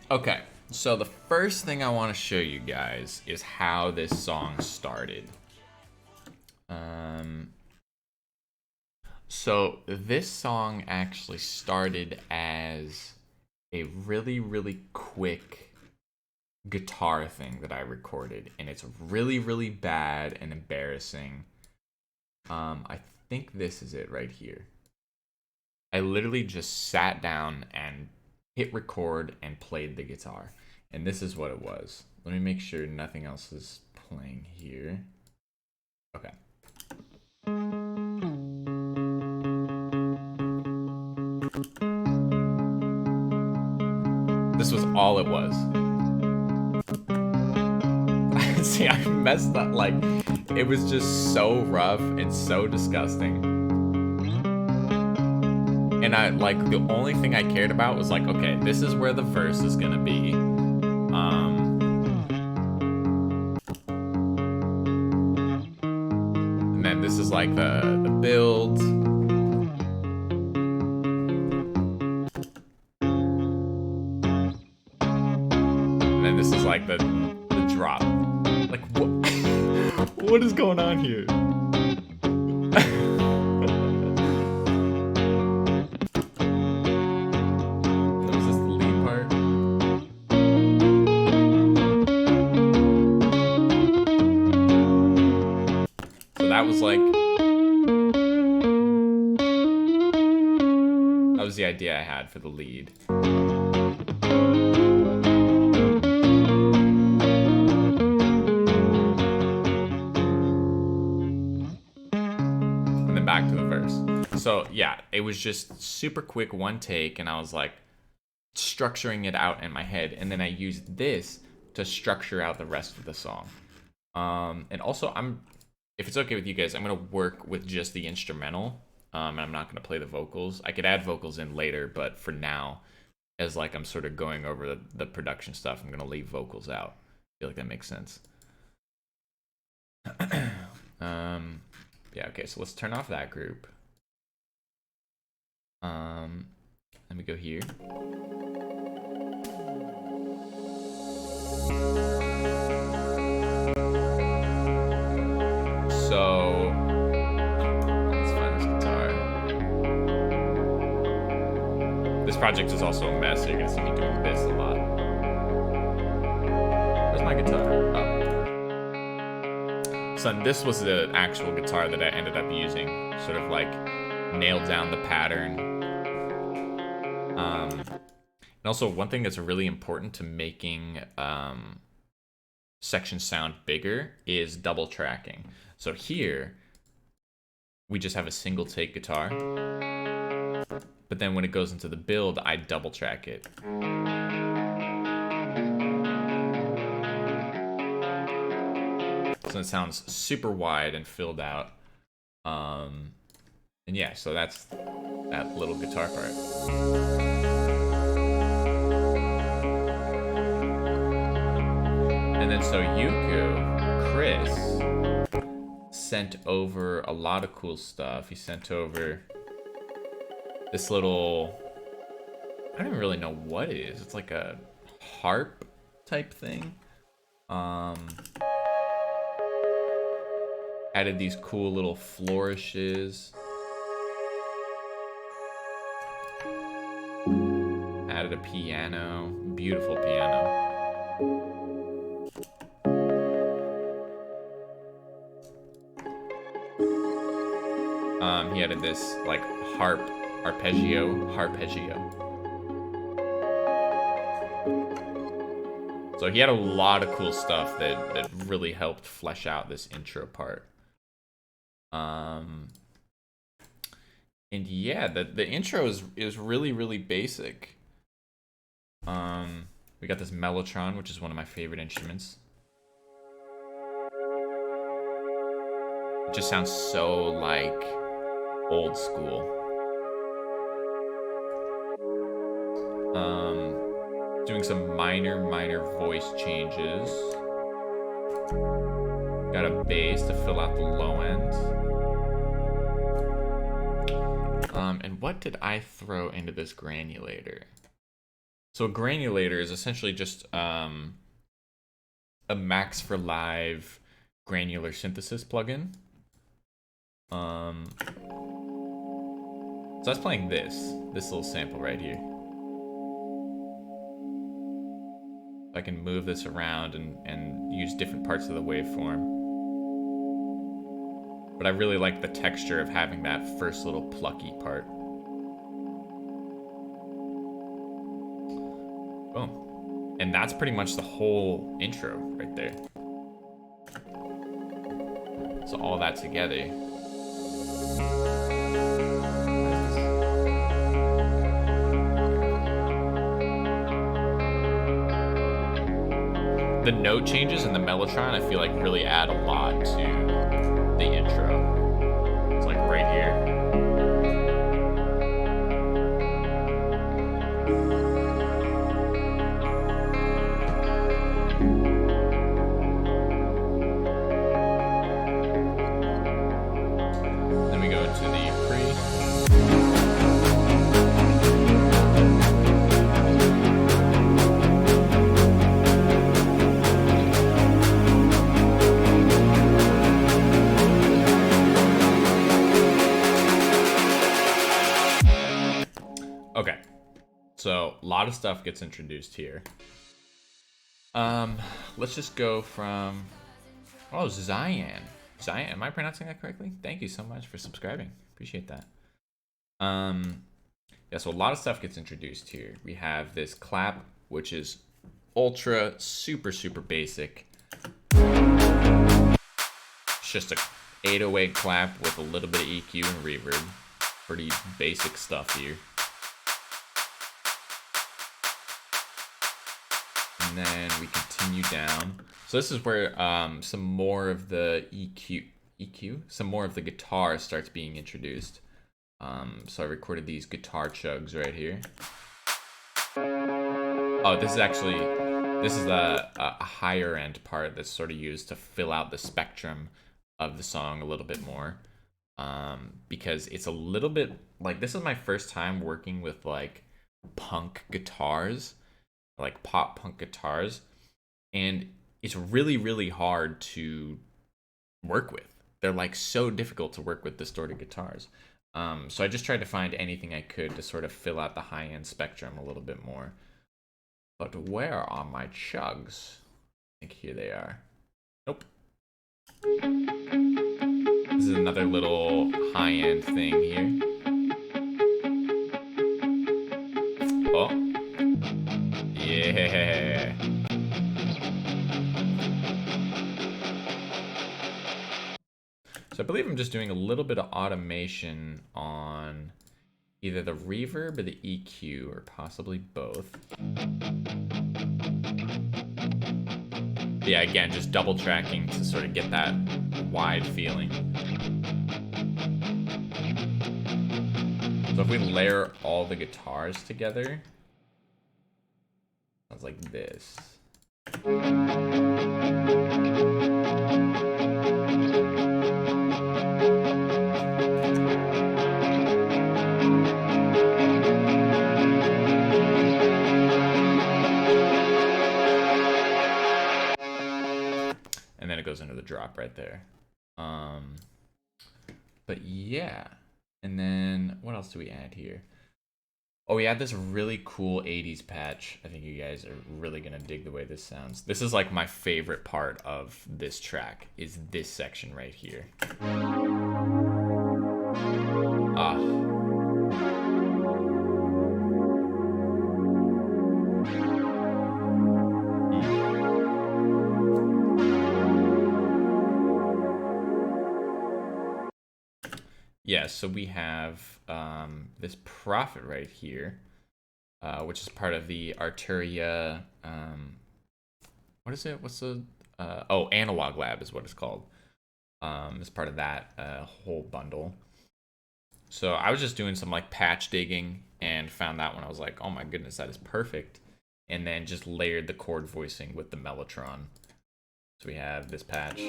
Okay, so the first thing I want to show you guys is how this song started. So this song actually started as a really, really quick guitar thing that I recorded, and it's really, really bad and embarrassing. I think this is it right here. I literally just sat down and hit record and played the guitar. And this is what it was. Let me make sure nothing else is playing here. Okay. This was all it was. See, I messed up. Like, it was just so rough and so disgusting. And I, like, the only thing I cared about was, like, okay, this is where the verse is gonna be. And then this is, like, the build. And then this is, like, the drop. Like, what? What is going on here? Was this the lead part? So that was like... that was the idea I had for the lead. Back to the verse. So yeah, it was just super quick, one take, and I was like structuring it out in my head, and then I used this to structure out the rest of the song. And also, if it's okay with you guys, I'm gonna work with just the instrumental, and I'm not gonna play the vocals. I could add vocals in later, but for now, as like I'm sort of going over the production stuff, I'm gonna leave vocals out. I feel like that makes sense. Yeah, okay, so let's turn off that group. Let me go here. So let's find this guitar. This project is also a mess, so you're gonna see me doing this a lot. Where's my guitar? Oh. So this was the actual guitar that I ended up using, sort of like nailed down the pattern. And also one thing that's really important to making sections sound bigger is double tracking. So here, we just have a single take guitar, but then when it goes into the build, I double track it. So it sounds super wide and filled out. And yeah, so that's that little guitar part. And then so Chris, sent over a lot of cool stuff. He sent over this little, I don't even really know what it is. It's like a harp type thing. Added these cool little flourishes. Added a piano, beautiful piano. He added this like arpeggio. So he had a lot of cool stuff that really helped flesh out this intro part. And yeah, the intro is really, really basic. We got this mellotron, which is one of my favorite instruments. It just sounds so like old school. Doing some minor voice changes. Got a bass to fill out the low end. And what did I throw into this granulator? So a granulator is essentially just a Max for Live granular synthesis plugin. So I was playing this little sample right here. I can move this around and use different parts of the waveform. But I really like the texture of having that first little plucky part. Boom. And that's pretty much the whole intro right there. So all that together. The note changes and the mellotron, I feel like, really add a lot to the intro. It's like right here. Then we go into the pre. Okay, so a lot of stuff gets introduced here. Let's just go from, oh, Zion. Zion, am I pronouncing that correctly? Thank you so much for subscribing. Appreciate that. Yeah, so a lot of stuff gets introduced here. We have this clap, which is ultra, super, super basic. It's just a 808 clap with a little bit of EQ and reverb. Pretty basic stuff here. And then we continue down. So this is where some more of the some more of the guitar starts being introduced. So I recorded these guitar chugs right here. Oh, this is a higher end part that's sort of used to fill out the spectrum of the song a little bit more. Because it's a little bit like, this is my first time working with like punk guitars, like pop punk guitars, and it's really, really hard to work with. They're like so difficult to work with distorted guitars. So I just tried to find anything I could to sort of fill out the high-end spectrum a little bit more. But where are my chugs? I think here they are. Nope. This is another little high-end thing here. Oh. Yeah. So I believe I'm just doing a little bit of automation on either the reverb or the EQ, or possibly both. But yeah, again, just double tracking to sort of get that wide feeling. So if we layer all the guitars together, sounds like this. And then it goes into the drop right there. But yeah. And then what else do we add here? Oh, we add this really cool 80s patch. I think you guys are really gonna dig the way this sounds. This is like my favorite part of this track, is this section right here. Yeah, so we have this Prophet right here, which is part of the Arturia, what is it? What's the, Analog Lab is what it's called. It's part of that whole bundle. So I was just doing some like patch digging and found that one. I was like, oh my goodness, that is perfect. And then just layered the chord voicing with the Mellotron. So we have this patch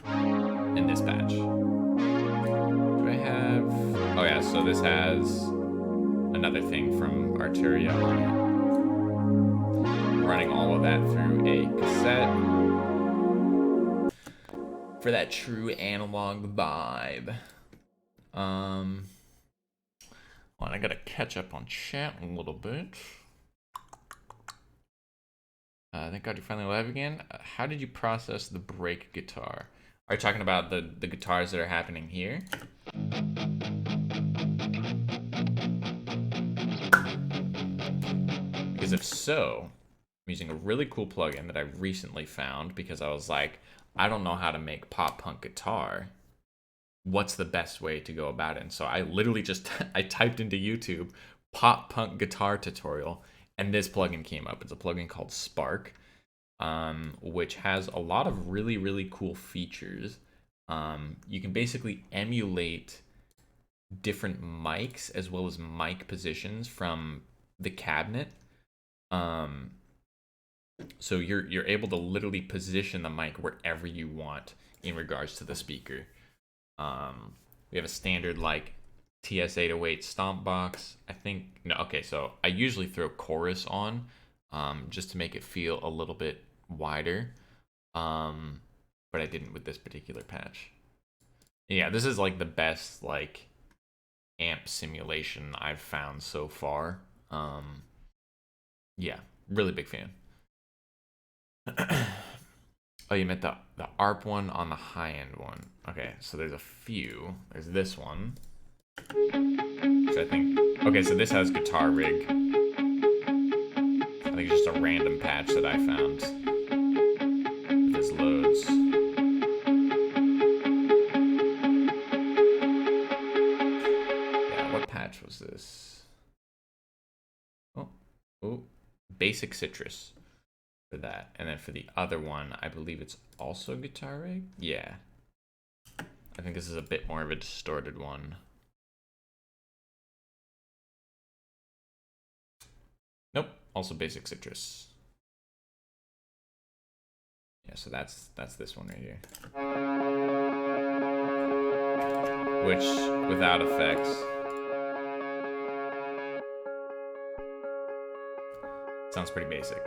and this patch. Do I have... Oh yeah, so this has another thing from Arturia on it. Running all of that through a cassette for that true analog vibe. Well, I gotta catch up on chat a little bit. Thank God you're finally live again. How did you process the break guitar? Are you talking about the guitars that are happening here? Because if so, I'm using a really cool plugin that I recently found because I was like, I don't know how to make pop punk guitar. What's the best way to go about it? And so I literally just I typed into YouTube pop punk guitar tutorial, and this plugin came up. It's a plugin called Spark, which has a lot of really, really cool features. You can basically emulate different mics as well as mic positions from the cabinet. So you're able to literally position the mic wherever you want in regards to the speaker. We have a standard like TS-808 stomp box. I think no, okay. So I usually throw chorus on, just to make it feel a little bit wider. But I didn't with this particular patch. Yeah, this is like the best like amp simulation I've found so far. Yeah, really big fan. Oh, you meant the ARP one on the high end one. Okay, so there's a few. There's this one, which I think. Okay, so this has guitar rig. I think it's just a random patch that I found. This loads. Yeah, what patch was this? Oh, Basic Citrus for that. And then for the other one, I believe it's also guitar rig. Yeah. I think this is a bit more of a distorted one. Nope, also Basic Citrus. Yeah, so that's this one right here. Which, without effects, sounds pretty basic.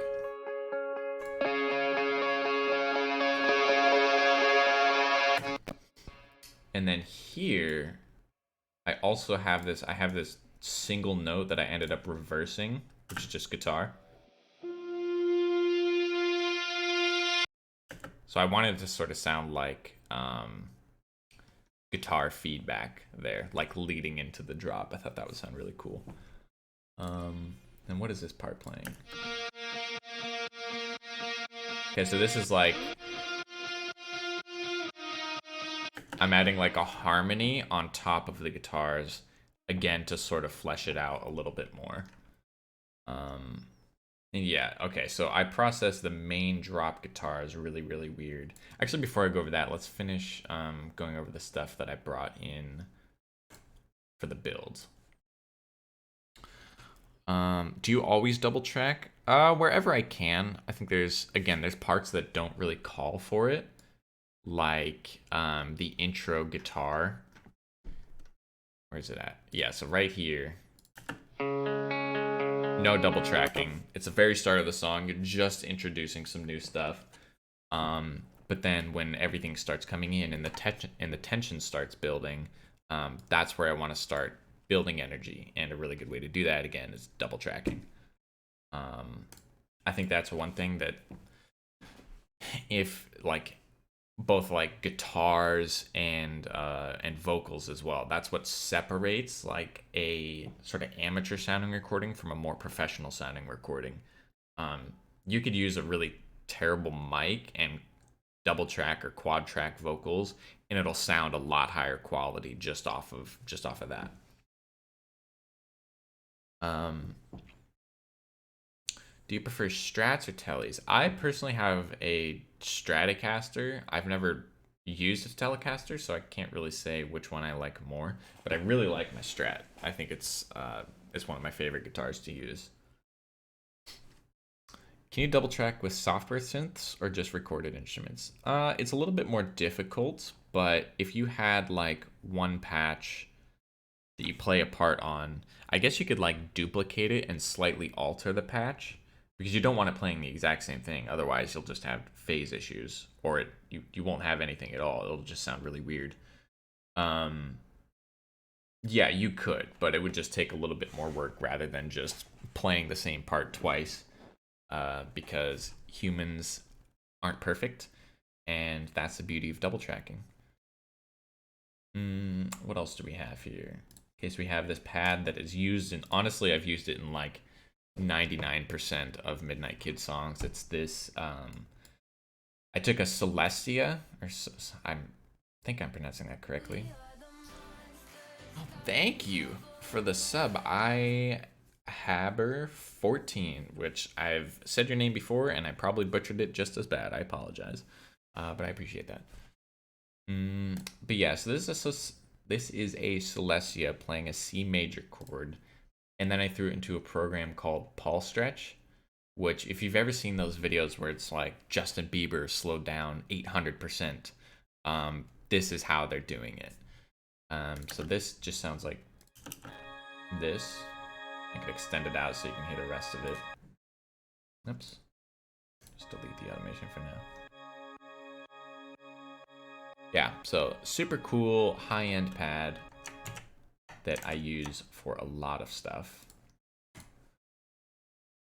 And then here, I also have this, I have this single note that I ended up reversing, which is just guitar. So I wanted it to sort of sound like guitar feedback there, like leading into the drop. I thought that would sound really cool. And what is this part playing? Okay, so this is like, I'm adding like a harmony on top of the guitars, again, to sort of flesh it out a little bit more. Yeah, okay, so I processed the main drop guitars really, really weird. Actually, before I go over that, let's finish going over the stuff that I brought in for the build. Do you always double track? Wherever I can. I think there's parts that don't really call for it. Like the intro guitar. Where's it at? Yeah, so right here. No double tracking. It's the very start of the song. You're just introducing some new stuff. But then when everything starts coming in and the tension starts building, that's where I want to start building energy. And a really good way to do that, again, is double tracking. I think that's one thing that if like both like guitars and vocals as well, that's what separates like a sort of amateur sounding recording from a more professional sounding recording. You could use a really terrible mic and double track or quad track vocals, and it'll sound a lot higher quality just off of that. Do you prefer Strats or Tellies? I personally have a Stratocaster. I've never used a Telecaster, so I can't really say which one I like more. But I really like my Strat. I think it's one of my favorite guitars to use. Can you double track with software synths or just recorded instruments? It's a little bit more difficult, but if you had like one patch that you play a part on, I guess you could like duplicate it and slightly alter the patch. because you don't want it playing the exact same thing. Otherwise, you'll just have phase issues, or you won't have anything at all. It'll just sound really weird. Yeah, you could, but it would just take a little bit more work rather than just playing the same part twice, because humans aren't perfect, and that's the beauty of double tracking. What else do we have here? Okay, so we have this pad that is used in, honestly, I've used it in like 99% of Midnight Kid songs. It's this, I took a Celestia, or I think I'm pronouncing that correctly. Oh, thank you for the sub. I Haber14, which I've said your name before, and I probably butchered it just as bad. I apologize, but I appreciate that. But yeah, so this is a Celestia playing a C major chord, and then I threw it into a program called Paul Stretch, which, if you've ever seen those videos where it's like Justin Bieber slowed down 800%, this is how they're doing it. So this just sounds like this. I could extend it out so you can hear the rest of it. Oops. Just delete the automation for now. Yeah, so super cool high-end pad that I use for a lot of stuff.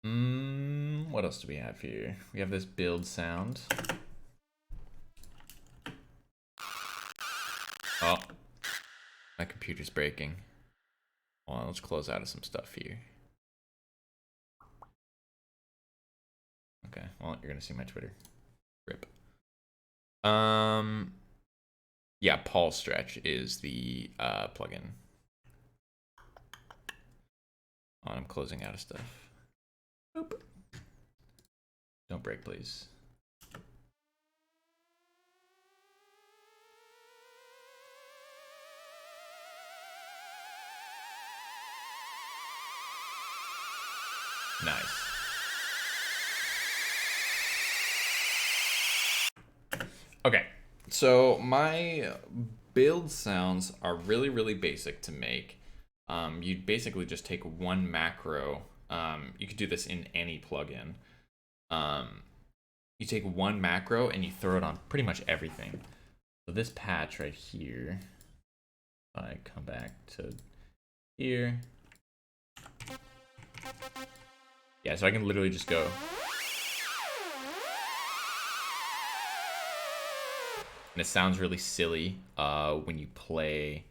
What else do we have here? We have this build sound. Oh, my computer's breaking. Well, let's close out of some stuff here. Okay, well, you're gonna see my Twitter. Rip. Yeah, Paul Stretch is the plugin. Oh, I'm closing out of stuff. Boop. Don't break, please. Nice. Okay, so my build sounds are really, really basic to make. You basically just take one macro. You could do this in any plugin. You take one macro and you throw it on pretty much everything. So this patch right here, if I come back to here. Yeah, so I can literally just go. And it sounds really silly when you play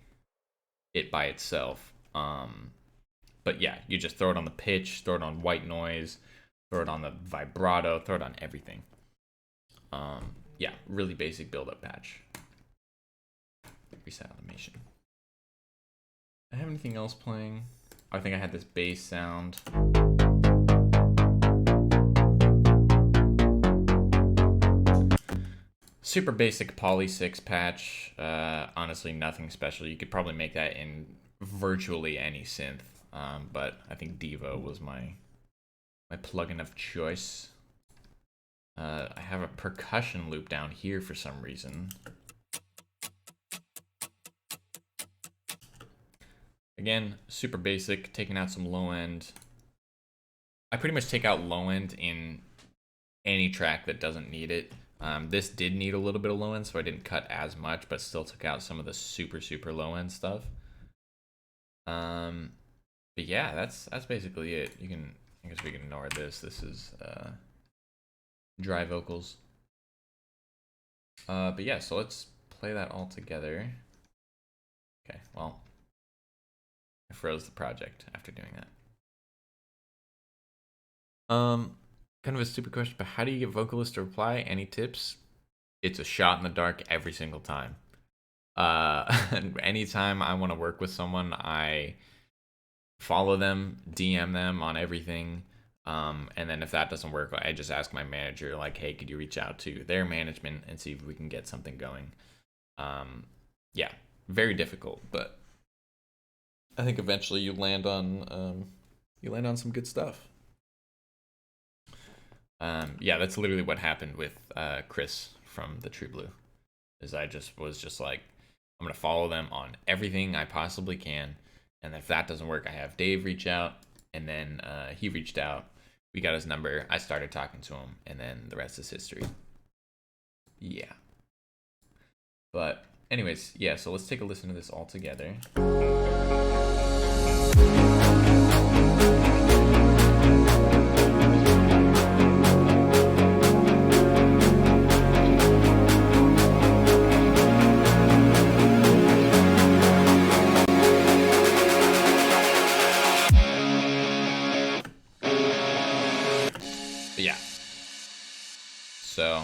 it by itself. But yeah, you just throw it on the pitch, throw it on white noise, throw it on the vibrato, throw it on everything. Yeah, really basic build-up patch. Reset automation. I have anything else playing? I think I had this bass sound. Super basic Poly 6 patch. Honestly, nothing special. You could probably make that in virtually any synth. But I think Devo was my plugin of choice. I have a percussion loop down here for some reason. Again, super basic, taking out some low end. I pretty much take out low end in any track that doesn't need it. This did need a little bit of low end, so I didn't cut as much, but still took out some of the super, super low end stuff. But yeah, that's basically it. I guess we can ignore this. This is dry vocals. But yeah, so let's play that all together. Okay, well, I froze the project after doing that. Kind of a stupid question, but how do you get vocalists to reply? Any tips? It's a shot in the dark every single time. Anytime I want to work with someone, I follow them, DM them on everything. And then if that doesn't work, I just ask my manager, like, hey, could you reach out to their management and see if we can get something going? Yeah, very difficult, but I think eventually you land on some good stuff. Yeah, that's literally what happened with Chris from the True Blue. Is I was just like, I'm gonna follow them on everything I possibly can, and if that doesn't work, I have Dave reach out, and then he reached out, we got his number. I started talking to him, and then the rest is history. Yeah. But anyways, yeah, so let's take a listen to this all together. But yeah. So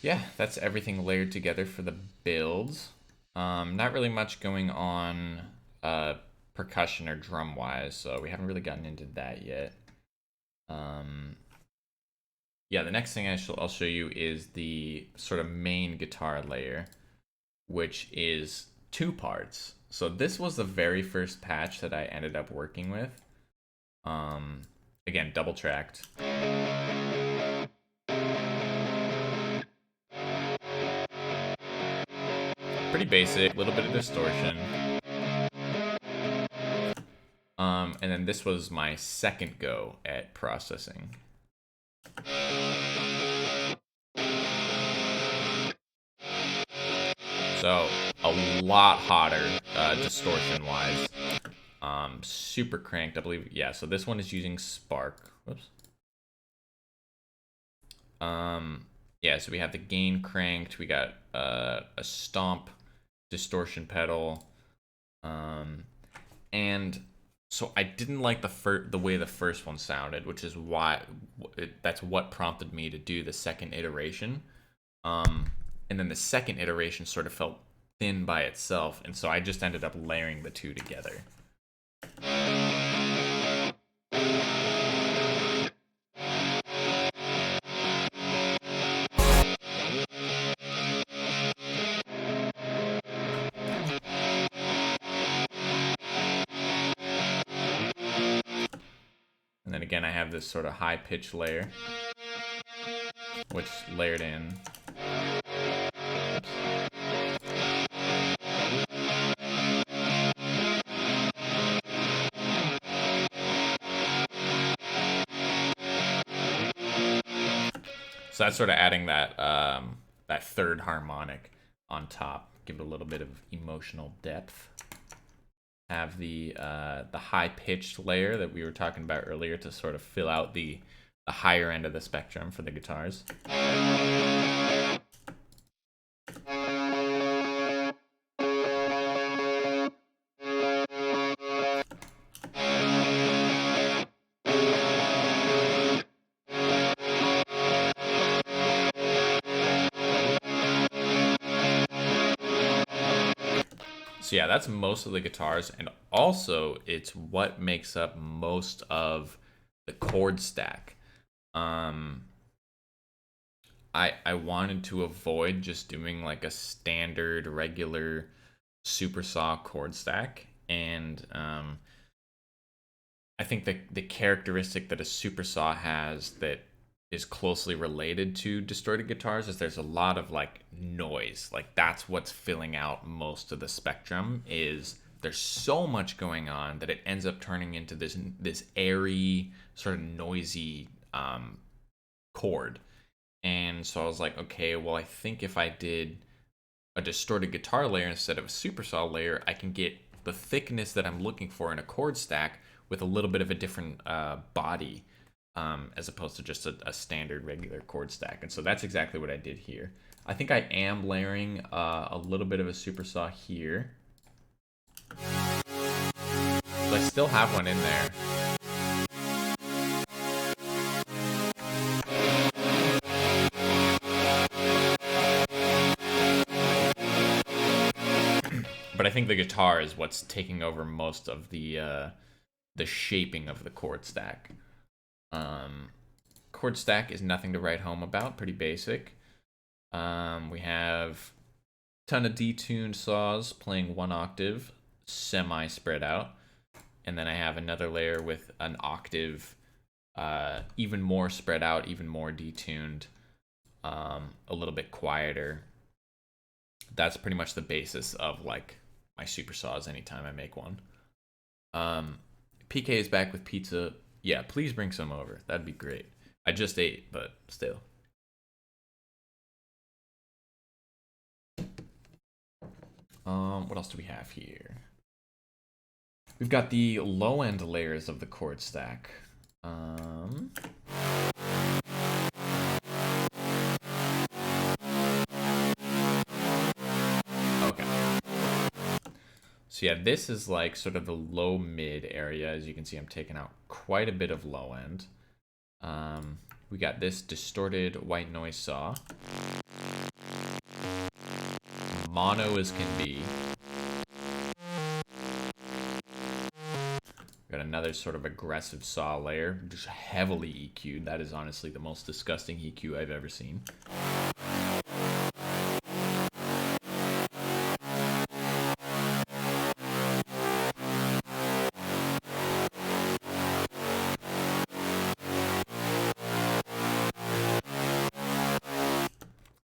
yeah, that's everything layered together for the builds. Not really much going on percussion or drum wise, so we haven't really gotten into that yet. Yeah, the next thing I'll show you is the sort of main guitar layer, which is 2 parts. So this was the very first patch that I ended up working with. Again, double tracked. Pretty basic, a little bit of distortion. And then this was my second go at processing. So a lot hotter distortion-wise. Super cranked, I believe. Yeah, so this one is using Spark. Whoops. Yeah, so we have the gain cranked. We got a stomp distortion pedal. And so I didn't like the way the first one sounded, which is why that's what prompted me to do the second iteration. And then the second iteration sort of felt thin by itself, and so I just ended up layering the two together. And then again, I have this sort of high pitch layer, which layered in. So that's sort of adding that that third harmonic on top, give it a little bit of emotional depth. Have the high pitched layer that we were talking about earlier to sort of fill out the higher end of the spectrum for the guitars. So yeah, that's most of the guitars, and also it's what makes up most of the chord stack. I wanted to avoid just doing like a standard regular super saw chord stack, and I think the characteristic that a super saw has that is closely related to distorted guitars is there's a lot of like noise. Like that's what's filling out most of the spectrum. Is there's so much going on that it ends up turning into this airy sort of noisy chord. And so I was like, okay, well, I think if I did a distorted guitar layer instead of a super saw layer, I can get the thickness that I'm looking for in a chord stack with a little bit of a different body, as opposed to just a standard regular chord stack. And so that's exactly what I did here. I think I am layering a little bit of a super saw here. So I still have one in there. But I think the guitar is what's taking over most of the shaping of the chord stack. Chord stack is nothing to write home about, pretty basic. We have a ton of detuned saws playing 1 octave, semi spread out. And then I have another layer with an octave, even more spread out, even more detuned, a little bit quieter. That's pretty much the basis of like my super saws anytime I make one. PK is back with pizza. Yeah, please bring some over. That'd be great. I just ate, but still. What else do we have here? We've got the low end layers of the chord stack. Okay. So yeah, this is like sort of the low mid area. As you can see, I'm taking out quite a bit of low end. We got this distorted white noise saw. Mono as can be. Got another sort of aggressive saw layer, just heavily EQ'd. That is honestly the most disgusting EQ I've ever seen.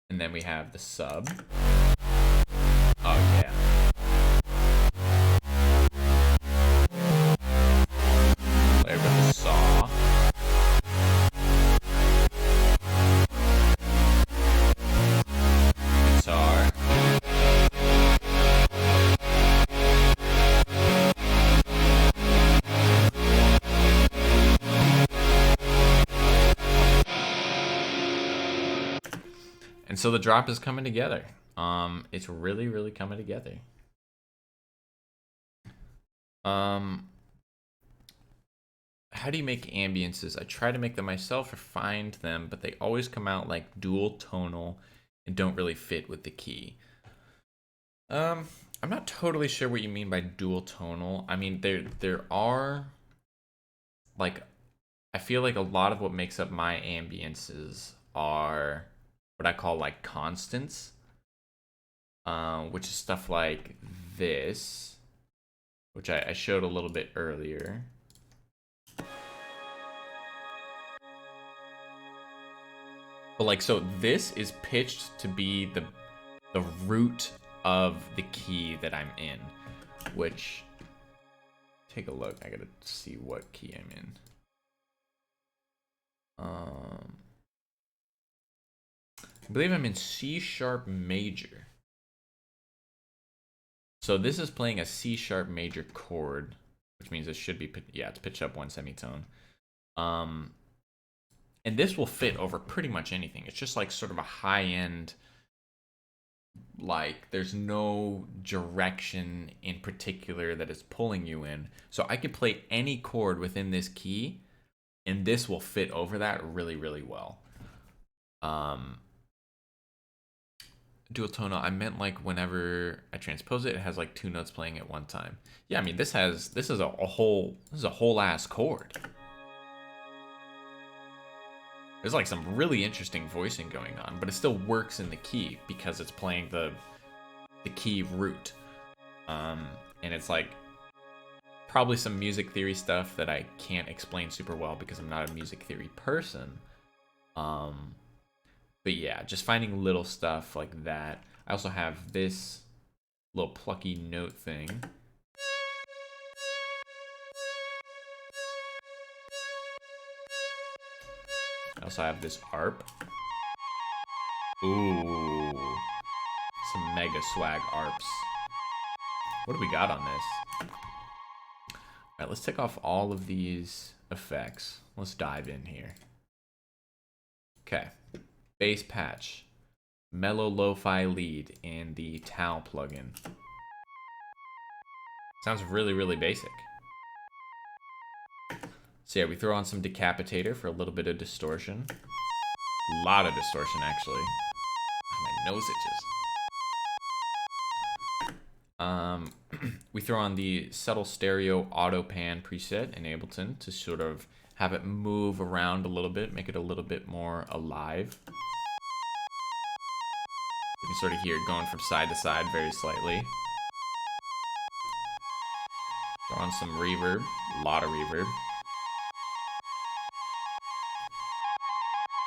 And then we have the sub. Oh yeah. Layer with the saw. Guitar. And so the drop is coming together. It's really, really coming together. How do you make ambiences? I try to make them myself or find them, but they always come out like dual tonal and don't really fit with the key. I'm not totally sure what you mean by dual tonal. I mean, there are, like, I feel like a lot of what makes up my ambiences are what I call like constants, which is stuff like this, which I showed a little bit earlier. But like, so this is pitched to be the root of the key that I'm in, which, take a look. I gotta see what key I'm in. I believe I'm in C sharp major. So this is playing a C sharp major chord, which means it should be, yeah, it's pitched up one semitone. And this will fit over pretty much anything. It's just like sort of a high end, like there's no direction in particular that it's pulling you in. So I could play any chord within this key and this will fit over that really, really well. Dual tonal, I meant like whenever I transpose it, it has like two notes playing at one time. Yeah, I mean this is a whole ass chord. There's like some really interesting voicing going on, but it still works in the key because it's playing the key root. And it's like probably some music theory stuff that I can't explain super well because I'm not a music theory person. But yeah, just finding little stuff like that. I also have this little plucky note thing. I also have this ARP. Ooh, some mega swag ARPs. What do we got on this? All right, let's take off all of these effects. Let's dive in here. Okay, bass patch, mellow lo-fi lead in the Tau plugin. Sounds really, really basic. So yeah, we throw on some decapitator for a little bit of distortion. A lot of distortion, actually. Oh, my nose itches. We throw on the subtle stereo auto pan preset in Ableton to sort of have it move around a little bit, make it a little bit more alive. You can sort of hear it going from side to side very slightly. Throw on some reverb, a lot of reverb.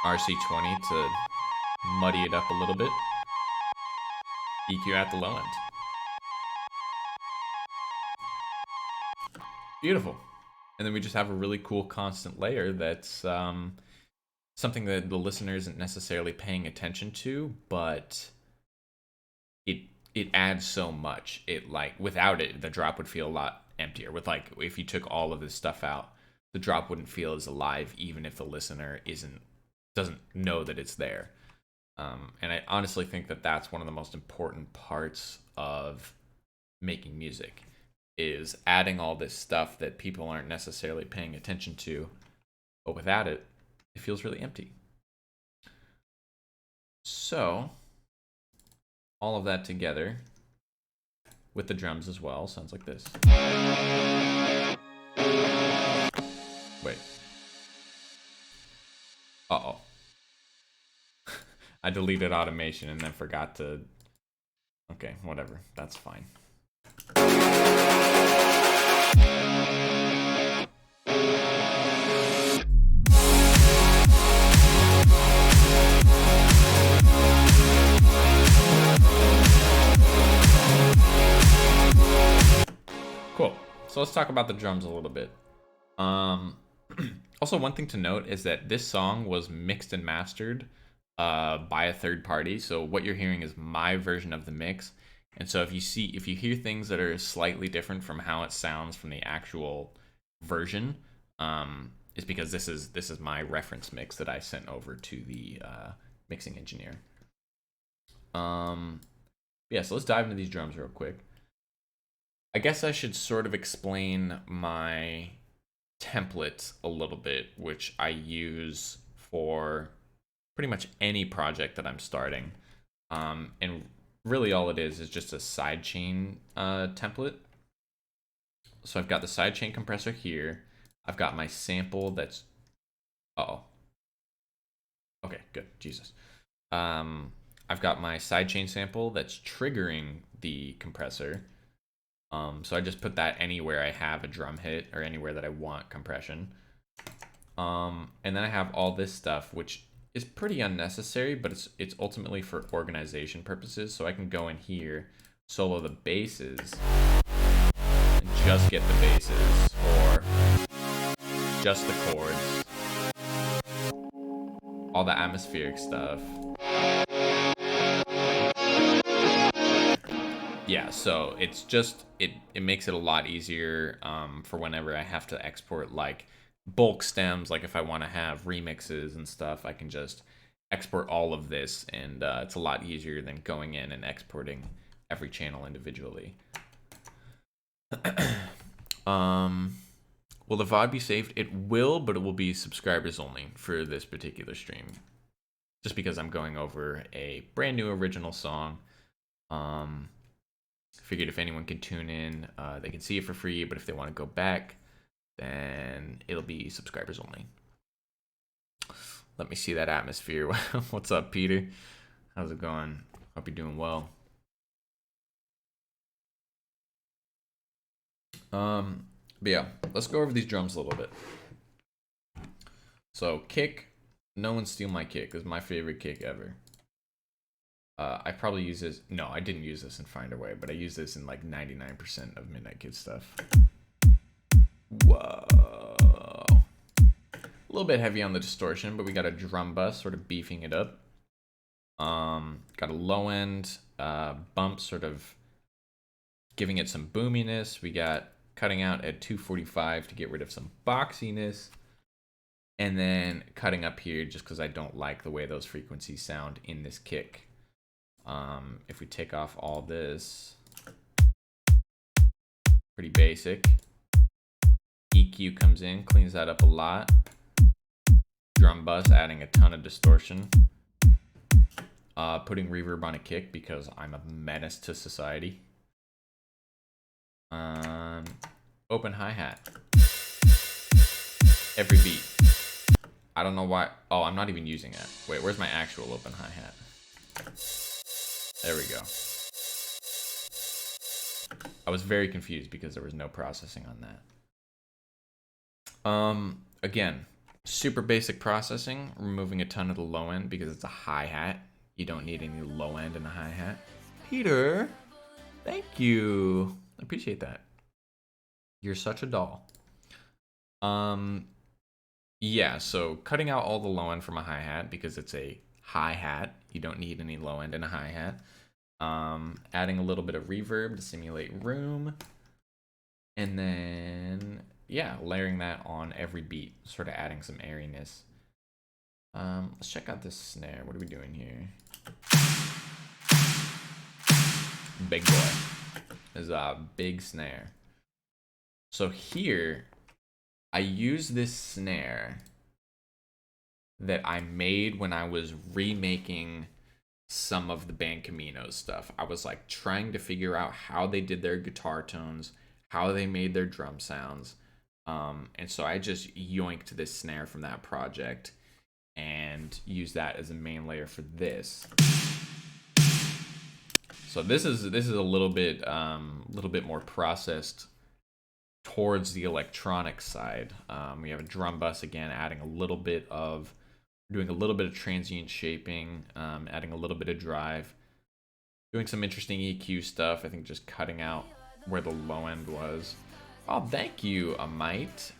RC20 to muddy it up a little bit. EQ at the low end. Beautiful. And then we just have a really cool constant layer that's something that the listener isn't necessarily paying attention to, but it adds so much. It, like, without it, the drop would feel a lot emptier. With, like, if you took all of this stuff out, the drop wouldn't feel as alive, even if the listener doesn't know that it's there. And I honestly think that that's one of the most important parts of making music, is adding all this stuff that people aren't necessarily paying attention to, but without it, it feels really empty. So all of that together with the drums as well sounds like this. Wait. Uh-oh. I deleted automation and then forgot to... Okay, whatever. That's fine. Cool. So let's talk about the drums a little bit. Also, one thing to note is that this song was mixed and mastered by a third party. So what you're hearing is my version of the mix. And so if you hear things that are slightly different from how it sounds from the actual version, it's because this is my reference mix that I sent over to the mixing engineer. Yeah, so let's dive into these drums real quick. I guess I should sort of explain my template a little bit, which I use for pretty much any project that I'm starting. And really all it is just a sidechain template. So I've got the sidechain compressor here. I've got my sample that's... Uh-oh. Okay, good. Jesus. I've got my sidechain sample that's triggering the compressor. So I just put that anywhere I have a drum hit or anywhere that I want compression. And then I have all this stuff, which is pretty unnecessary, but it's ultimately for organization purposes. So I can go in here, solo the basses, and just get the basses, or just the chords, all the atmospheric stuff. Yeah, so it's just, it makes it a lot easier for whenever I have to export like bulk stems, like if I want to have remixes and stuff, I can just export all of this, and it's a lot easier than going in and exporting every channel individually. Will the VOD be saved? It will, but it will be subscribers only for this particular stream, just because I'm going over a brand new original song. Figured if anyone can tune in, they can see it for free, but if they want to go back, then it'll be subscribers only. Let me see that atmosphere. What's up, Peter? How's it going? Hope you're doing well. But yeah, let's go over these drums a little bit. So kick, no one steal my kick. This is my favorite kick ever. I probably use this. No, I didn't use this in Find a Way, but I use this in like 99% of Midnight Kid stuff. Whoa. A little bit heavy on the distortion, but we got a drum bus sort of beefing it up. Got a low end bump sort of giving it some boominess. We got cutting out at 245 to get rid of some boxiness. And then cutting up here just because I don't like the way those frequencies sound in this kick. If we take off all this, pretty basic. EQ comes in, cleans that up a lot. Drum bus adding a ton of distortion. Putting reverb on a kick because I'm a menace to society. Open hi-hat. Every beat. I don't know why. Oh, I'm not even using that. Wait, where's my actual open hi-hat? There we go. I was very confused because there was no processing on that. Again, super basic processing, removing a ton of the low end because it's a hi-hat. You don't need any low end in a hi-hat. Peter, thank you. I appreciate that. You're such a doll. Yeah, so cutting out all the low end from a hi-hat because it's a hi-hat. You don't need any low end in a hi-hat. Adding a little bit of reverb to simulate room. And then, yeah, layering that on every beat, sort of adding some airiness. Let's check out this snare. What are we doing here? Big boy. This is a big snare. So here, I use this snare that I made when I was remaking some of the band Camino's stuff. I was like trying to figure out how they did their guitar tones, how they made their drum sounds. And so I just yoinked this snare from that project and used that as a main layer for this. So this is a little bit more processed towards the electronic side. We have a drum bus again, doing a little bit of transient shaping, adding a little bit of drive, doing some interesting EQ stuff. I think just cutting out where the low end was. Oh, thank you, Amite.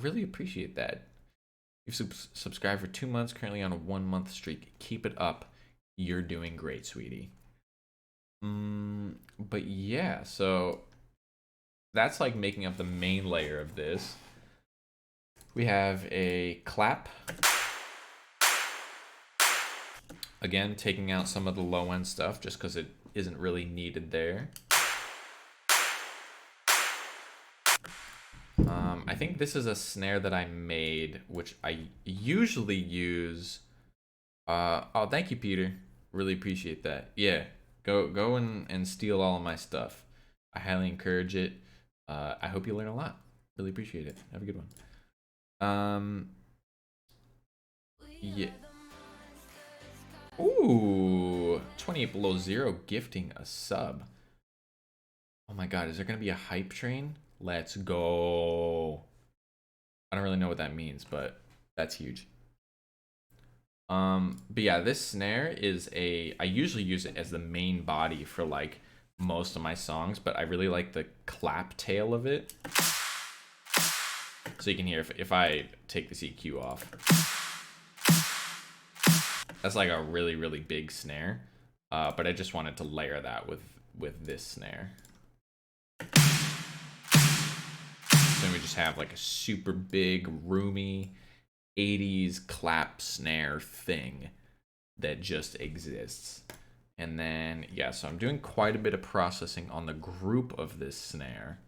Really appreciate that. You've subscribed for 2 months, currently on a 1-month streak. Keep it up. You're doing great, sweetie. But yeah, so that's like making up the main layer of this. We have a clap. Again, taking out some of the low end stuff just because it isn't really needed there. I think this is a snare that I made, which I usually use. Oh, thank you, Peter. Really appreciate that. Yeah, go and steal all of my stuff. I highly encourage it. I hope you learn a lot. Really appreciate it. Have a good one. Yeah. Ooh, 28 below zero gifting a sub. Oh my god, is there gonna be a hype train? Let's go. I don't really know what that means, but that's huge. But yeah, this snare is I usually use it as the main body for like most of my songs, but I really like the clap tail of it. So you can hear if I take this EQ off. That's like a really, really big snare. But I just wanted to layer that with this snare. Then we just have like a super big, roomy 80s clap snare thing that just exists. And then, yeah, so I'm doing quite a bit of processing on the group of this snare.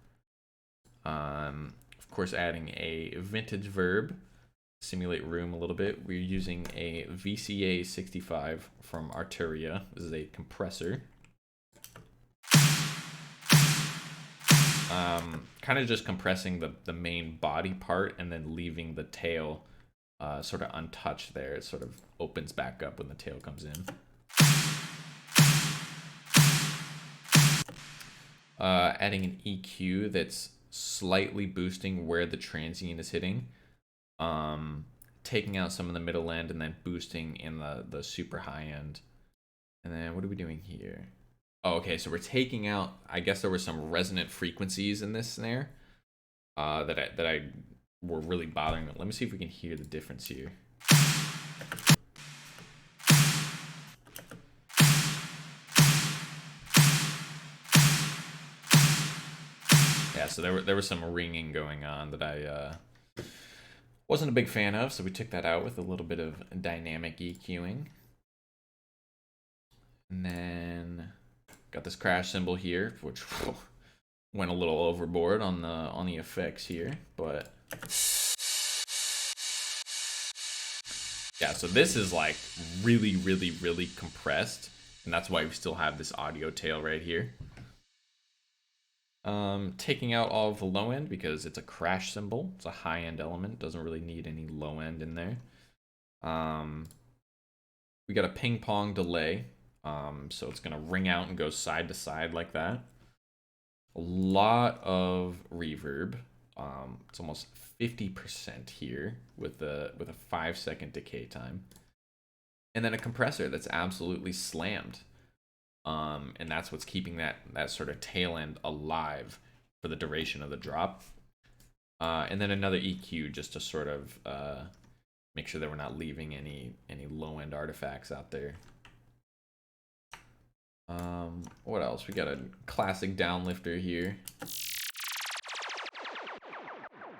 Of course, adding a vintage verb, simulate room a little bit. We're using a VCA 65 from Arturia. This is a compressor. Kind of just compressing the main body part and then leaving the tail sort of untouched there. It sort of opens back up when the tail comes in. Adding an EQ that's slightly boosting where the transient is hitting. Taking out some of the middle end and then boosting in the super high end. And then what are we doing here? Oh, okay, so we're taking out, I guess there were some resonant frequencies in this snare that I were really bothering me. Let me see if we can hear the difference here. Yeah, so there was some ringing going on that I wasn't a big fan of, so we took that out with a little bit of dynamic EQing. And then got this crash cymbal here, which went a little overboard on the effects here, but yeah, so this is like really, really, really compressed, and that's why we still have this audio tail right here. Taking out all of the low end because it's a crash cymbal. It's a high end element. Doesn't really need any low end in there. We got a ping pong delay. So it's gonna ring out and go side to side like that. A lot of reverb. It's almost 50% here with a 5-second decay time. And then a compressor that's absolutely slammed. And that's what's keeping that sort of tail end alive for the duration of the drop. And then another EQ just to sort of make sure that we're not leaving any low-end artifacts out there. What else? We got a classic downlifter here.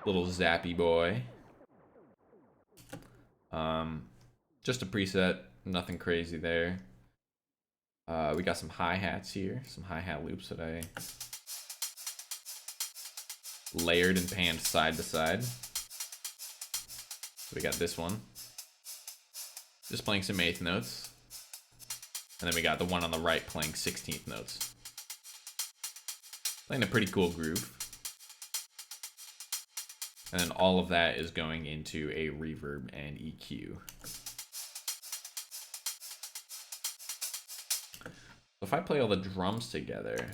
Little zappy boy. Just a preset, nothing crazy there. We got some hi-hats here, some hi-hat loops that I layered and panned side to side. So we got this one, just playing some 8th notes. And then we got the one on the right playing 16th notes. Playing a pretty cool groove. And then all of that is going into a reverb and EQ. If I play all the drums together, it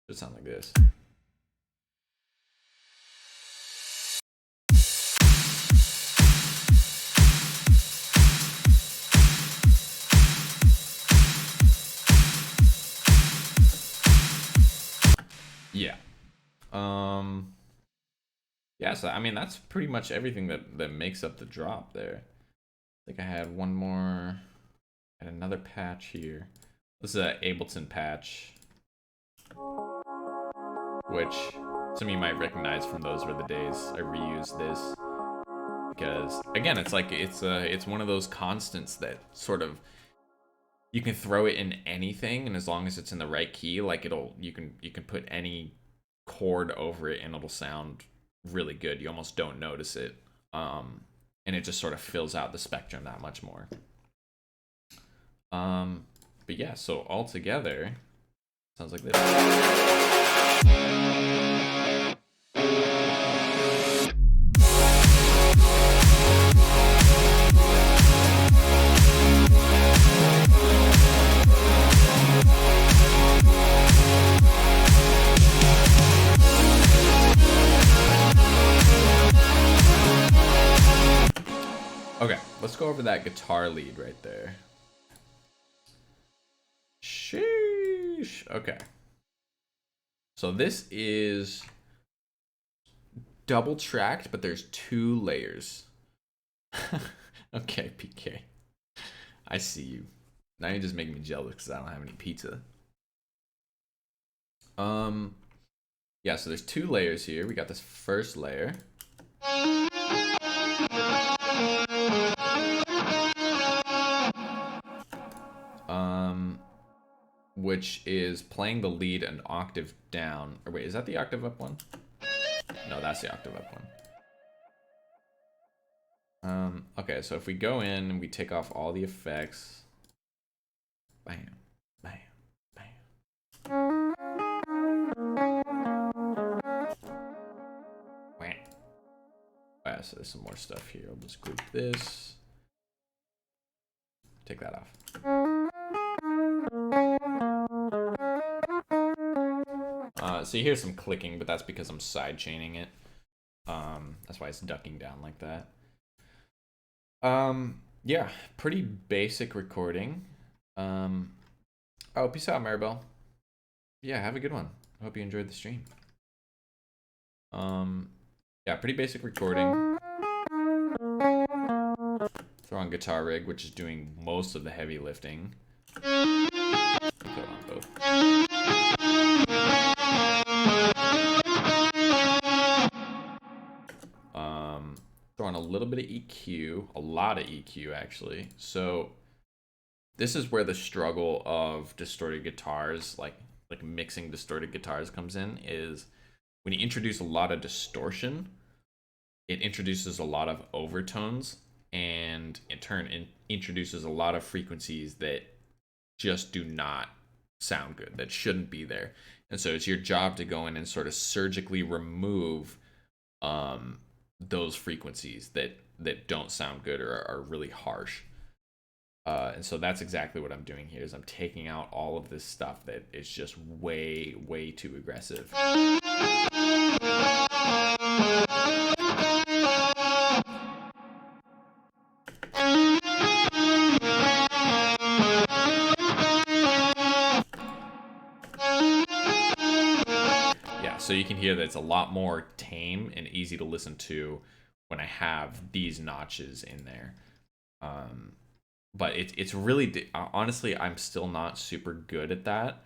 should sound like this. Yeah. Yeah, so I mean that's pretty much everything that makes up the drop there. I think I had one more, and another patch here. This is an Ableton patch, which some of you might recognize from those were the days I reused this, because again, it's like it's one of those constants that sort of you can throw it in anything, and as long as it's in the right key, like you can put any chord over it and it'll sound really good. You almost don't notice it, and it just sort of fills out the spectrum that much more. But yeah, so all together, sounds like this. Okay, let's go over that guitar lead right there. Sheesh. Okay. So this is double tracked, but there's 2 layers. Okay, PK. I see you. Now you just make me jealous because I don't have any pizza. Yeah, so there's 2 layers here. We got this first layer. Which is playing the lead an octave down. Or wait, is that the octave up one? No, that's the octave up one. Okay, so if we go in and we take off all the effects. Bam, bam, bam. Wham. Yeah, so there's some more stuff here. I'll just group this. Take that off. So you hear some clicking, but that's because I'm side chaining it. That's why it's ducking down like that. Yeah, pretty basic recording. Oh, peace out, Maribel. Yeah, have a good one. I hope you enjoyed the stream. Yeah, pretty basic recording. Throw on guitar rig, which is doing most of the heavy lifting. Put it on both. Throw on a little bit of EQ, a lot of EQ actually. So this is where the struggle of distorted guitars, like mixing distorted guitars comes in, is when you introduce a lot of distortion, it introduces a lot of overtones, and in turn introduces a lot of frequencies that just do not sound good, that shouldn't be there. And so it's your job to go in and sort of surgically remove those frequencies that don't sound good or are really harsh. And so that's exactly what I'm doing here, is I'm taking out all of this stuff that is just way, way too aggressive. Yeah, so you can can hear that it's a lot more tame and easy to listen to when I have these notches in there. But it's really, honestly, I'm still not super good at that,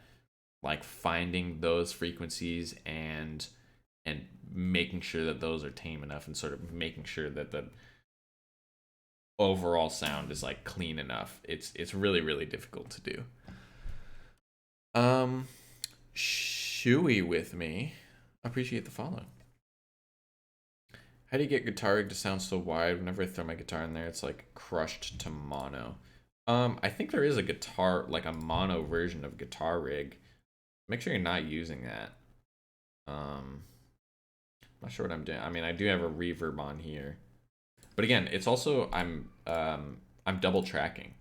like finding those frequencies and making sure that those are tame enough, and sort of making sure that the overall sound is like clean enough. It's really, really difficult to do. Shuey with me. Appreciate the follow. How do you get guitar rig to sound so wide? Whenever I throw my guitar in there, it's like crushed to mono. I think there is a guitar, like a mono version of guitar rig. Make sure you're not using that. Not sure what I'm doing. I mean, I do have a reverb on here, but again, it's also I'm double tracking.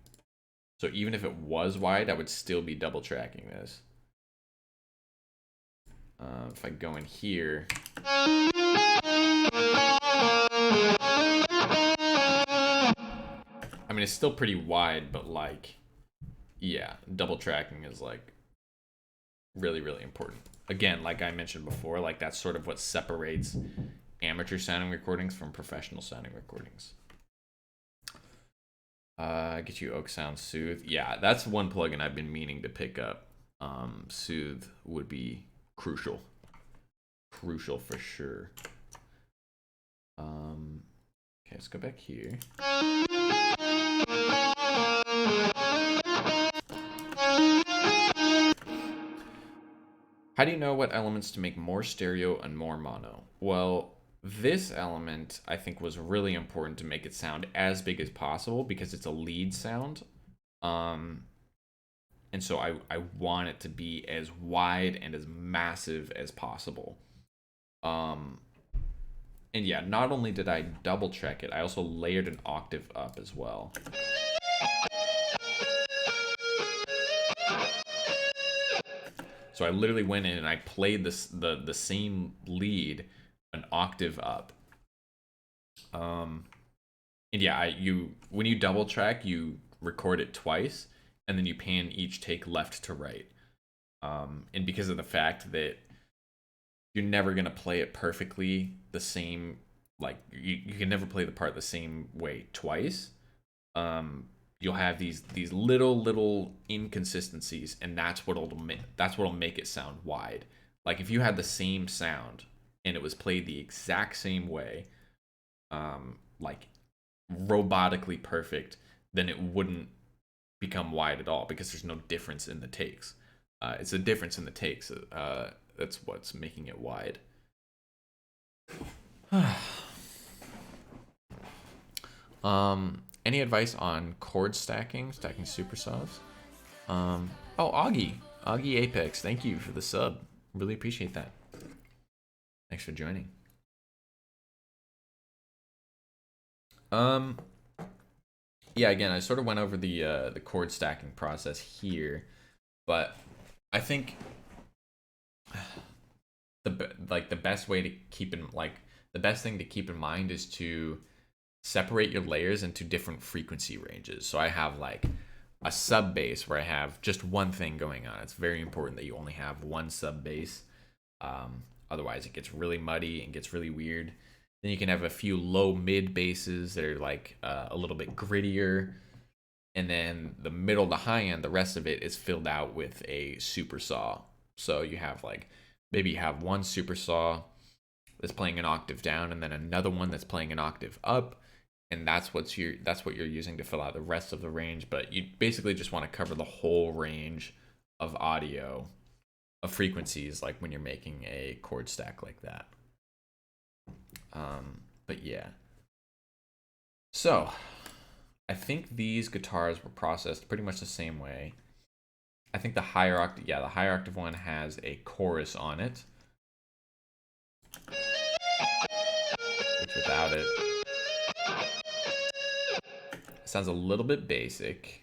So even if it was wide, I would still be double tracking this. If I go in here, I mean, it's still pretty wide, but like, yeah, double tracking is like really, really important. Again, like I mentioned before, like that's sort of what separates amateur sounding recordings from professional sounding recordings. Get you Oak Sound Soothe. Yeah, that's one plugin I've been meaning to pick up. Soothe would be crucial. Crucial for sure. Okay, let's go back here. How do you know what elements to make more stereo and more mono? Well, this element I think was really important to make it sound as big as possible because it's a lead sound. And so I want it to be as wide and as massive as possible. And yeah, not only did I double check it, I also layered an octave up as well. So I literally went in and I played the same lead an octave up. And yeah, when you double track, you record it twice, and then you pan each take left to right. And because of the fact that you're never gonna play it perfectly the same, like you can never play the part the same way twice. You'll have these little inconsistencies, and that's what'll make it sound wide. Like if you had the same sound and it was played the exact same way, like robotically perfect, then it wouldn't become wide at all because there's no difference in the takes. It's a difference in the takes. That's what's making it wide. Any advice on chord stacking supersaws? Oh, Augie Apex, thank you for the sub. Really appreciate that. Thanks for joining. Yeah, again, I sort of went over the chord stacking process here, but I think the best way to keep in the best thing to keep in mind is to separate your layers into different frequency ranges. So I have like a sub bass where I have just one thing going on. It's very important that you only have one sub bass. Otherwise it gets really muddy and gets really weird. Then you can have a few low mid basses that are like a little bit grittier. And then the middle to high end, the rest of it is filled out with a super saw. So you have like, maybe you have one super saw that's playing an octave down, and then another one that's playing an octave up. And that's what you're using to fill out the rest of the range. But you basically just want to cover the whole range of audio, of frequencies, like when you're making a chord stack like that. But yeah. So I think these guitars were processed pretty much the same way. I think the higher octave one has a chorus on it, which without it sounds a little bit basic.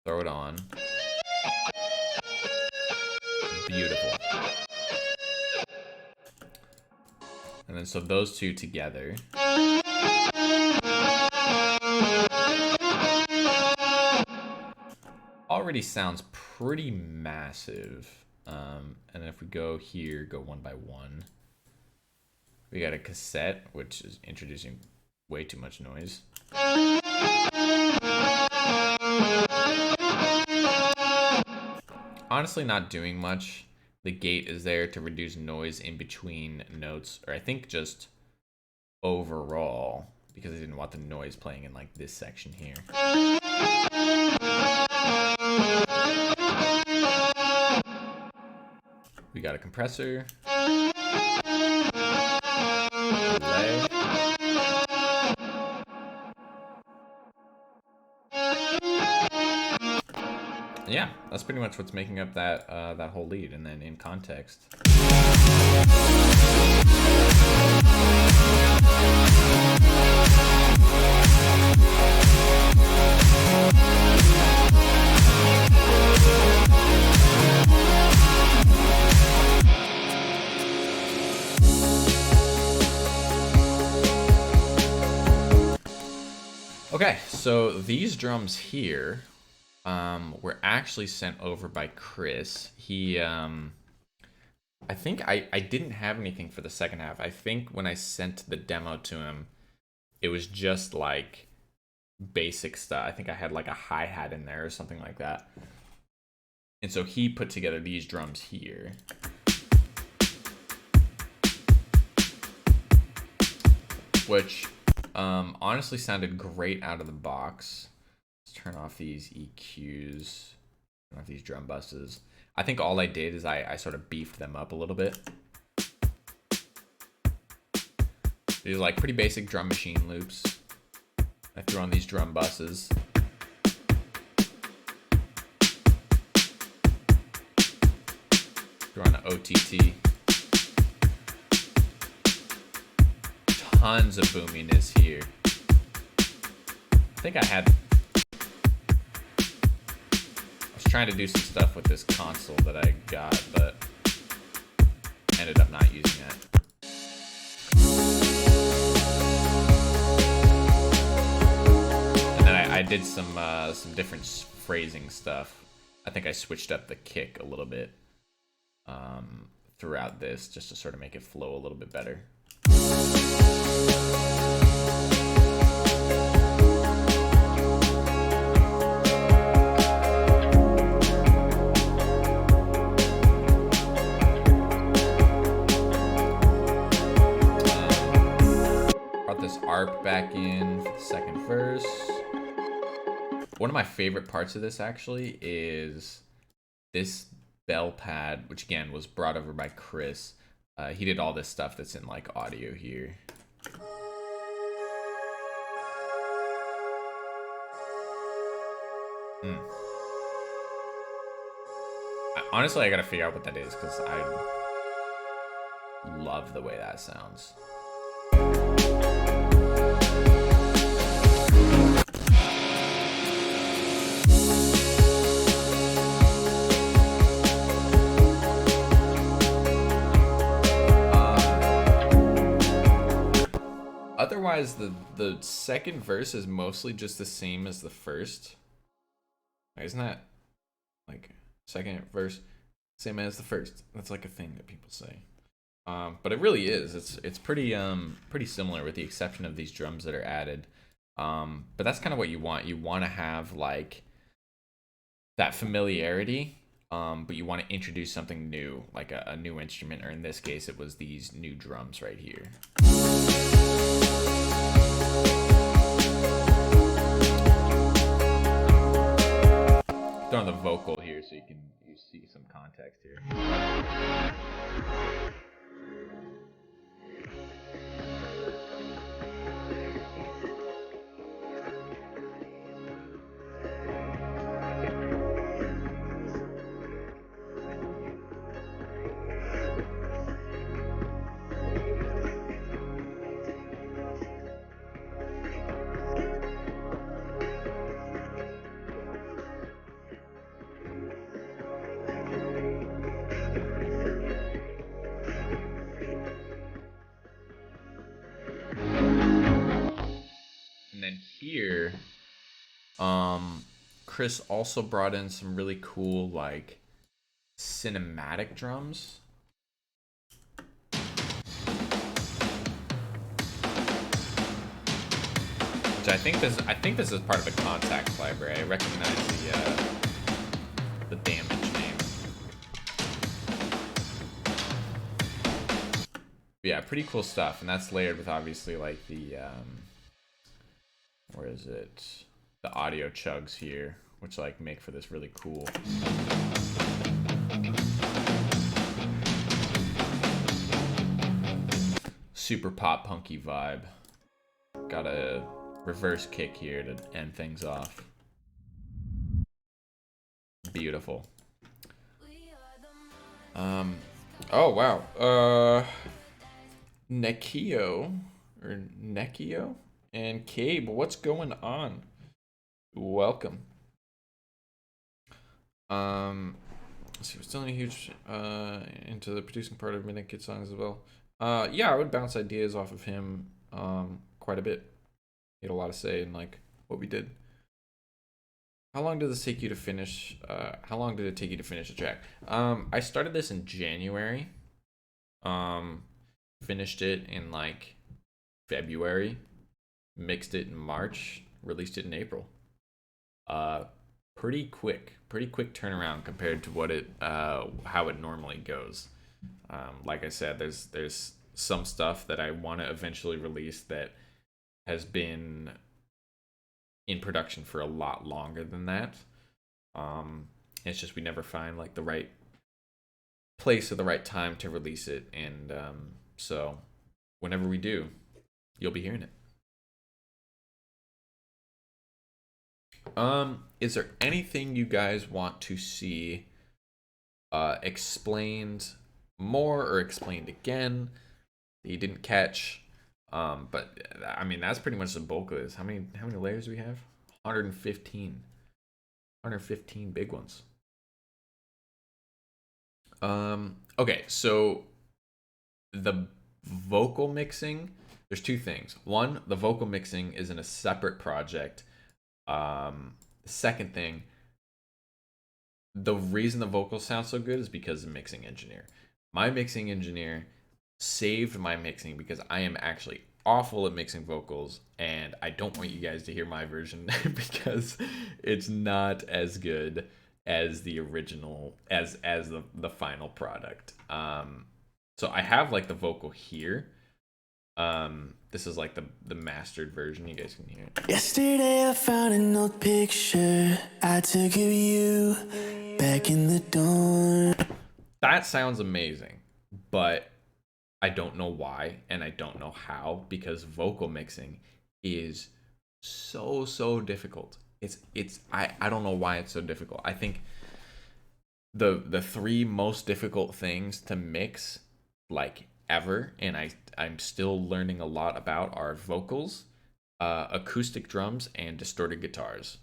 Throw it on. Beautiful. And then so those two together already sounds pretty massive. And then if we go here, go one by one. We got a cassette, which is introducing way too much noise. Honestly, not doing much. The gate is there to reduce noise in between notes, or I think just overall, because I didn't want the noise playing in like this section here. We got a compressor. Delay. Yeah, that's pretty much what's making up that that whole lead. And then in context, okay, so these drums here were actually sent over by Chris. He, I think I didn't have anything for the second half. I think when I sent the demo to him, it was just like basic stuff. I think I had like a hi-hat in there or something like that. And so he put together these drums here. Which honestly sounded great out of the box. Let's turn off these EQs, turn off these drum buses. I think all I did is I sort of beefed them up a little bit. These are like pretty basic drum machine loops. I threw on these drum buses. Threw on an OTT. Tons of boominess here. I think I was trying to do some stuff with this console that I got, but ended up not using it. And then I did some different phrasing stuff. I think I switched up the kick a little bit throughout this just to sort of make it flow a little bit better. Brought this ARP back in for the second verse. One of my favorite parts of this actually is this bell pad, which again was brought over by Chris. He did all this stuff that's in like audio here. Honestly, I gotta figure out what that is because I love the way that sounds. Otherwise, the second verse is mostly just the same as the first. Isn't that like second verse same as the first? That's like a thing that people say. But it really is. It's pretty similar with the exception of these drums that are added. But that's kind of what you want. You want to have like that familiarity, but you want to introduce something new, like a new instrument, or in this case, it was these new drums right here. Throw on the vocal here so you see some context here. Here, Chris also brought in some really cool like cinematic drums. Which I think this is part of a contact library. I recognize the damage name. But yeah, pretty cool stuff, and that's layered with obviously like the where is it? The audio chugs here, which like make for this really cool. Super pop punky vibe. Got a reverse kick here to end things off. Beautiful. Oh wow. Nekio or Nekio and Cabe, what's going on? Welcome. Let's see, we're still in a huge into the producing part of Midnight Kid songs as well. Yeah, I would bounce ideas off of him quite a bit. He had a lot to say in like what we did. How long did this take you to finish? How long did it take you to finish the track? I started this in January. Finished it in like February. Mixed it in March. Released it in April. Pretty quick turnaround compared to what it how it normally goes. Like I said, there's some stuff that I want to eventually release that has been in production for a lot longer than that. It's just we never find like the right place or the right time to release it, and so whenever we do, you'll be hearing it. Is there anything you guys want to see explained more or explained again that you didn't catch? But I mean, that's pretty much the bulk of this. How many layers do we have? 115 big ones. Okay, so the vocal mixing, there's two things. One, the vocal mixing is in a separate project. The second thing, the reason the vocals sound so good is because the mixing engineer. My mixing engineer saved my mixing because I am actually awful at mixing vocals, and I don't want you guys to hear my version because it's not as good as the original, as the final product. So I have like the vocal here. This is like the mastered version. You guys can hear it. Yesterday I found an old picture I took of you back in the dorm. That sounds amazing, but I don't know why, and I don't know how, because vocal mixing is so difficult. I don't know why it's so difficult. I think the three most difficult things to mix like ever, and I'm still learning a lot about, are vocals, acoustic drums, and distorted guitars.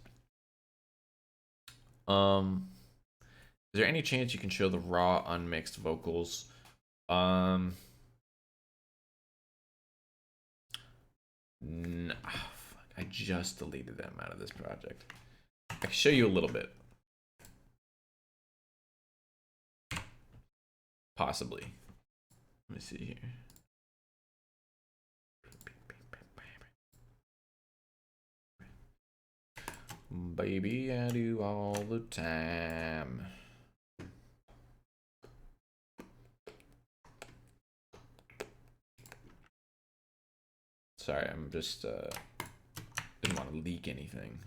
Is there any chance you can show the raw unmixed vocals? Fuck, I just deleted them out of this project. I can show you a little bit. Possibly. Let me see here. Baby, I do all the time. Sorry, I'm just didn't want to leak anything.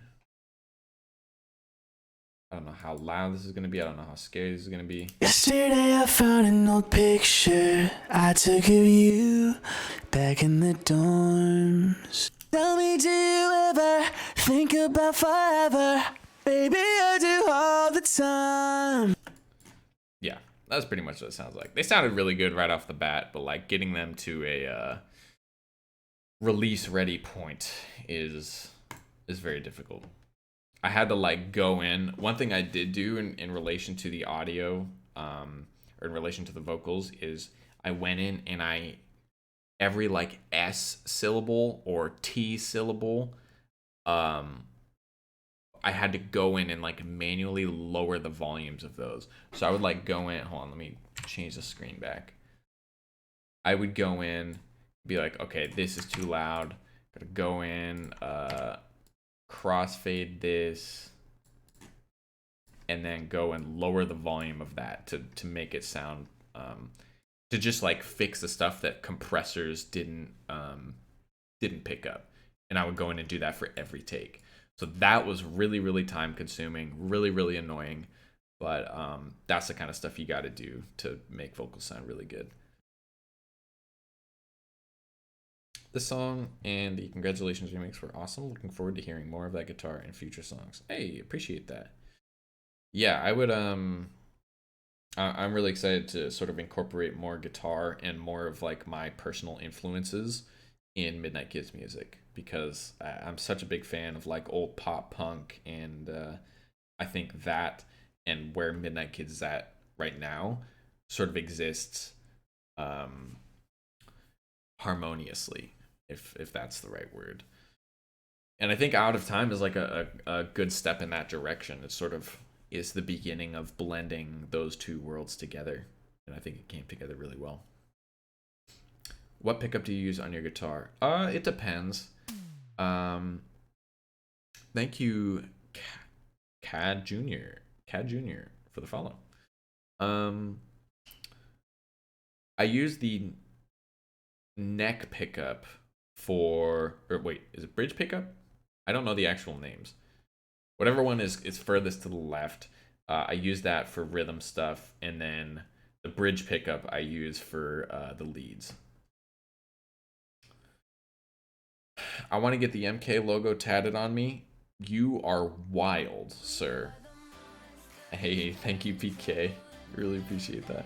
I don't know how loud this is gonna be. I don't know how scary this is gonna be. Yesterday I found an old picture I took of you back in the dorms. Tell me, do you ever think about forever? Baby, I do all the time. Yeah, that's pretty much what it sounds like. They sounded really good right off the bat, but like getting them to a release ready point is very difficult. I had to like go in. One thing I did do in relation to the audio, or in relation to the vocals, is I went in and every like S syllable or T syllable, I I had to go in and like manually lower the volumes of those. So I would like go in, hold on, let me change the screen back. I would go in, be like, okay, this is too loud. Gotta go in, crossfade this, and then go and lower the volume of that to make it sound, to just like fix the stuff that compressors didn't pick up. And I would go in and do that for every take. So that was really, really time consuming, really, really annoying. But that's the kind of stuff you got to do to make vocals sound really good. The song and the Congratulations remix were awesome. Looking forward to hearing more of that guitar in future songs. Hey, appreciate that. Yeah, I would I'm really excited to sort of incorporate more guitar and more of like my personal influences in Midnight Kids music, because I'm such a big fan of like old pop punk, and I think that and where Midnight Kids is at right now sort of exists harmoniously, if that's the right word. And I think Out of Time is like a good step in that direction. It sort of is the beginning of blending those two worlds together, and I think it came together really well. What pickup do you use on your guitar? It depends. Thank you, Cad Jr. For the follow. I use the neck pickup for, or wait, is it bridge pickup? I don't know the actual names. Whatever one is furthest to the left, I use that for rhythm stuff, and then the bridge pickup I use for the leads. I want to get the MK logo tatted on me. You are wild, sir. Hey, thank you, PK. Really appreciate that.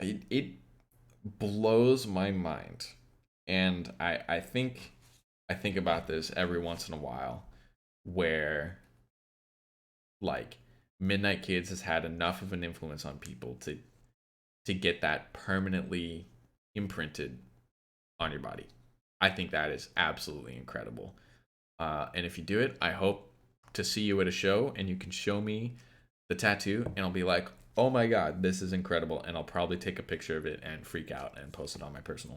It blows my mind, and I think about this every once in a while, where like Midnight Kids has had enough of an influence on people to get that permanently imprinted on your body. I think that is absolutely incredible. And if you do it, I hope to see you at a show and you can show me the tattoo, and I'll be like, oh my god, this is incredible, and I'll probably take a picture of it and freak out and post it on my personal.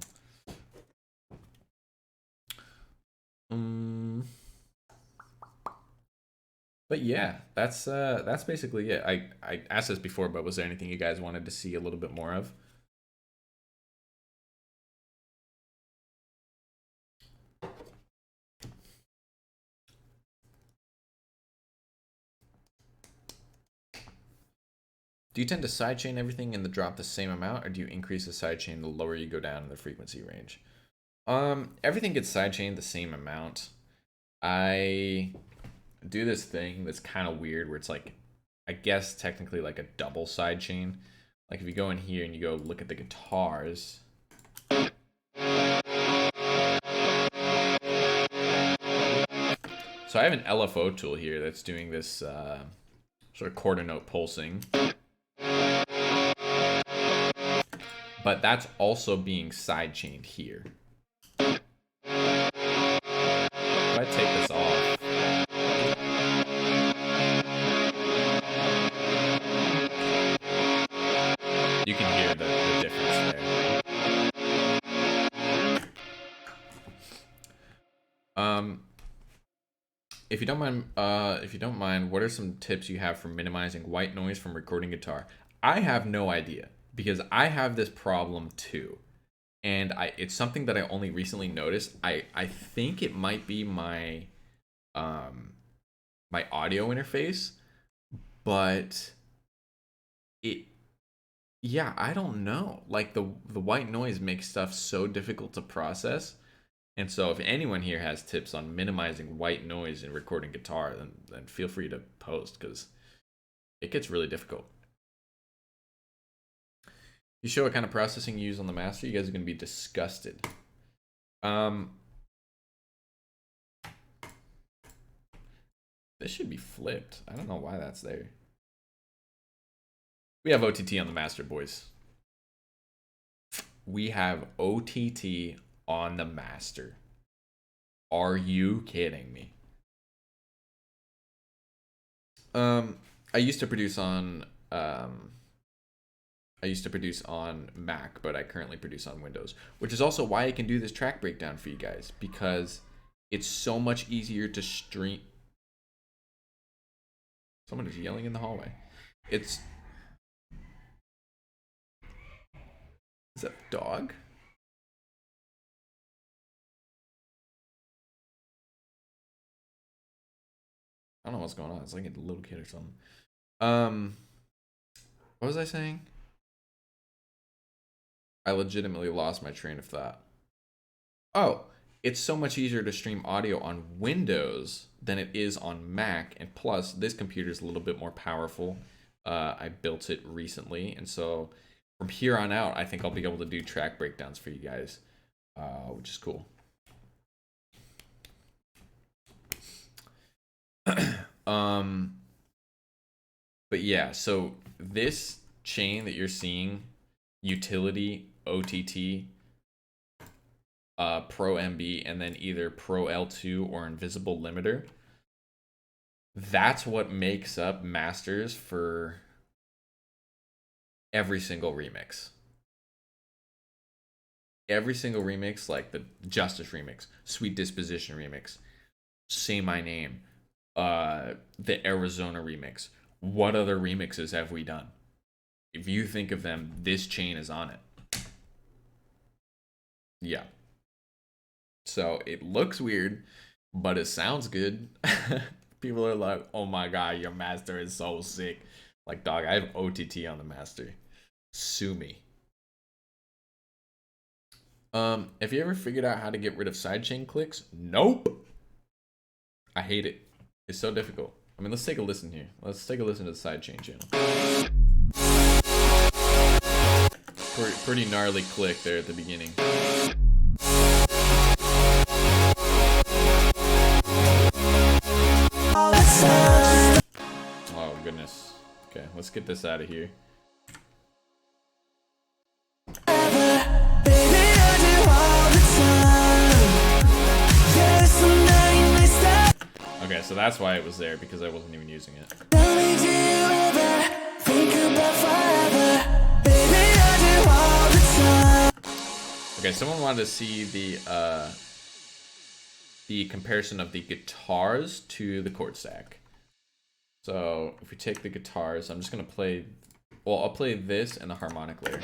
But yeah, that's basically it. I asked this before, but was there anything you guys wanted to see a little bit more of? Do you tend to sidechain everything in the drop the same amount, or do you increase the sidechain the lower you go down in the frequency range? Everything gets sidechained the same amount. I do this thing that's kind of weird where it's like, I guess technically like a double sidechain. Like if you go in here and you go look at the guitars. So I have an LFO tool here that's doing this sort of quarter note pulsing. But that's also being sidechained here. If I take this off, you can hear the difference there. If you don't mind, what are some tips you have for minimizing white noise from recording guitar? I have no idea, because I have this problem too, and it's something that I only recently noticed. I think it might be my my audio interface, but yeah, I don't know. Like the white noise makes stuff so difficult to process. And so if anyone here has tips on minimizing white noise in recording guitar, then feel free to post, because it gets really difficult. You show what kind of processing you use on the master, you guys are going to be disgusted. This should be flipped. I don't know why that's there. We have OTT on the master, boys. We have OTT on the master. Are you kidding me? I used to produce on Mac, but I currently produce on Windows, which is also why I can do this track breakdown for you guys, because it's so much easier to stream. Someone is yelling in the hallway. Is that a dog? I don't know what's going on. It's like a little kid or something. What was I saying? I legitimately lost my train of thought. Oh, it's so much easier to stream audio on Windows than it is on Mac, and plus, this computer is a little bit more powerful. I built it recently, and so from here on out, I think I'll be able to do track breakdowns for you guys, which is cool. But yeah, so this chain that you're seeing, utility, OTT, Pro MB, and then either Pro L2 or Invisible Limiter, that's what makes up masters for every single remix. Every single remix, like the Justice remix, Sweet Disposition remix, Say My Name, the Arizona remix. What other remixes have we done? If you think of them, this chain is on it. Yeah. So it looks weird, but it sounds good. People are like, oh my god, your master is so sick. Like, dog, I have OTT on the master. Sue me. Have you ever figured out how to get rid of sidechain clicks? Nope. I hate it. It's so difficult. I mean, let's take a listen here. Let's take a listen to the sidechain channel. Pretty gnarly click there at the beginning. Oh goodness. Okay, let's get this out of here. Okay, so that's why it was there, because I wasn't even using it. Okay, someone wanted to see the comparison of the guitars to the chord stack. So if we take the guitars, I'm just gonna play, well, I'll play this and the harmonic layer.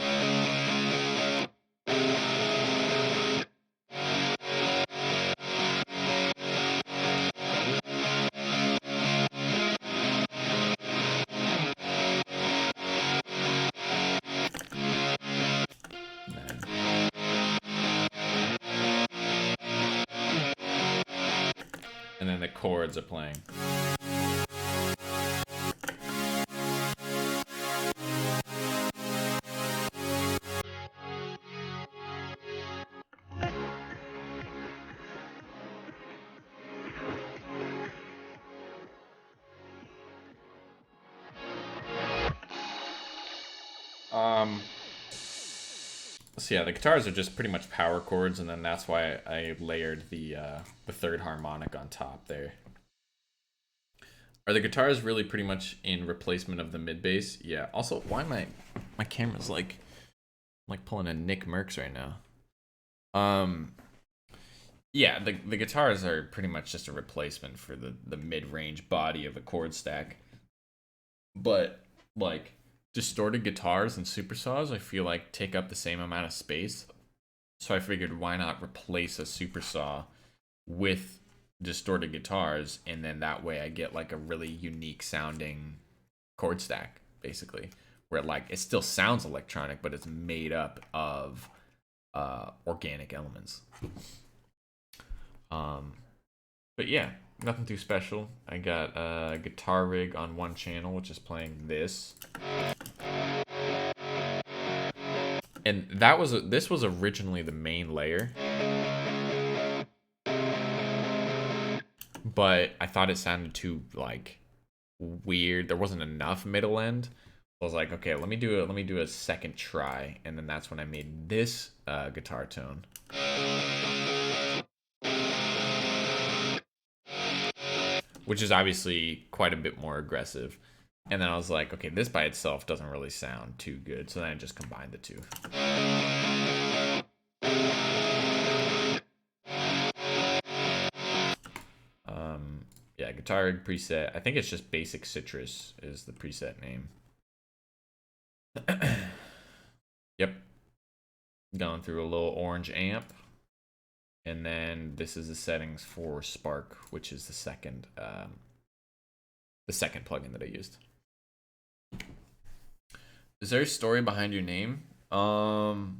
And then the chords are playing. So yeah, the guitars are just pretty much power chords, and then that's why I layered the third harmonic on top there. Are the guitars really pretty much in replacement of the mid bass? Yeah. Also, why my camera's like pulling a Nick Merckx right now. Yeah, the guitars are pretty much just a replacement for the mid-range body of a chord stack. But like distorted guitars and supersaws, I feel like take up the same amount of space. So I figured, why not replace a supersaw with distorted guitars, and then that way I get like a really unique sounding chord stack, basically, where like it still sounds electronic, but it's made up of organic elements. But yeah, nothing too special. I got a guitar rig on one channel, which is playing this. And this was originally the main layer. But I thought it sounded too like weird. There wasn't enough middle end. I was like, okay, let me do a second try, and then that's when I made this guitar tone. which is obviously quite a bit more aggressive. And then I was like, okay, this by itself doesn't really sound too good. So then I just combined the two. Yeah, guitar rig preset. I think it's just basic citrus is the preset name. Yep. Going through a little orange amp. And then this is the settings for Spark, which is the second plugin that I used. Is there a story behind your name? One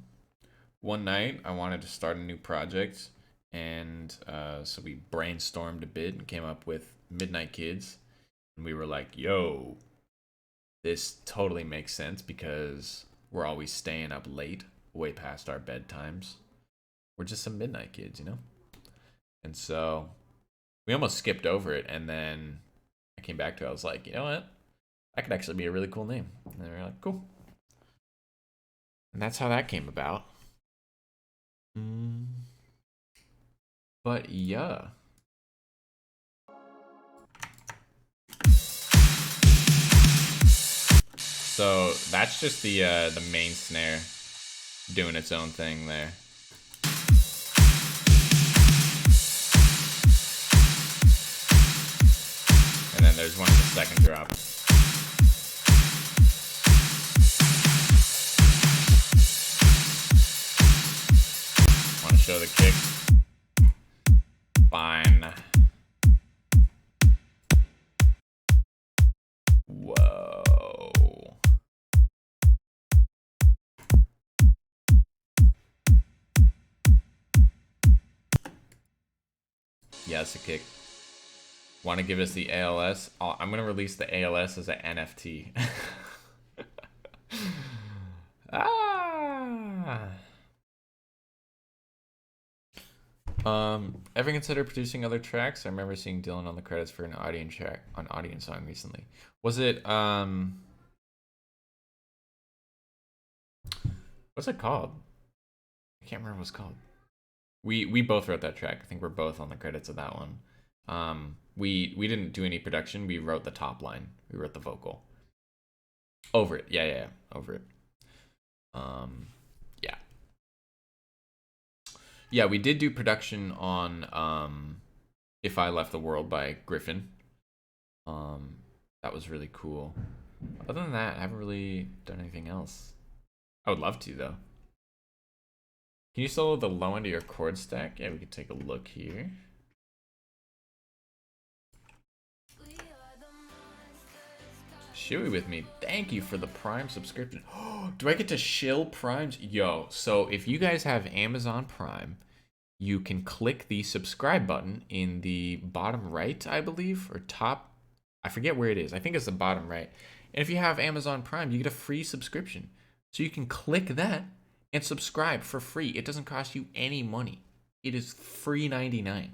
night I wanted to start a new project, and so we brainstormed a bit and came up with Midnight Kids, and we were like, yo, this totally makes sense because we're always staying up late, way past our bedtimes. We're just some midnight kids, you know? And so we almost skipped over it, and then I came back to it. I was like, you know what? That could actually be a really cool name. And they were like, cool. And that's how that came about. But yeah. So that's just the main snare doing its own thing there. And then there's one in the second drop. Want to show the kick? Fine. Whoa. Yeah, it's a kick. Want to give us the ALS? I'm going to release the ALS as an NFT. Ever consider producing other tracks? I remember seeing Dylan on the credits for an audience track on audience song recently. Was it what's it called? I can't remember what it's called. We both wrote that track. I think we're both on the credits of that one. We didn't do any production. We wrote the top line. We wrote the vocal. Over it. Yeah. Over it. Yeah. Yeah, we did do production on If I Left the World by Griffin. That was really cool. Other than that, I haven't really done anything else. I would love to, though. Can you solo the low end of your chord stack? Yeah, we could take a look here. Chewy with me. Thank you for the Prime subscription. Do I get to shill Primes? Yo, so if you guys have Amazon Prime, you can click the subscribe button in the bottom right, I believe, or top. I forget where it is. I think it's the bottom right. And if you have Amazon Prime, you get a free subscription. So you can click that and subscribe for free. It doesn't cost you any money. It is free 99.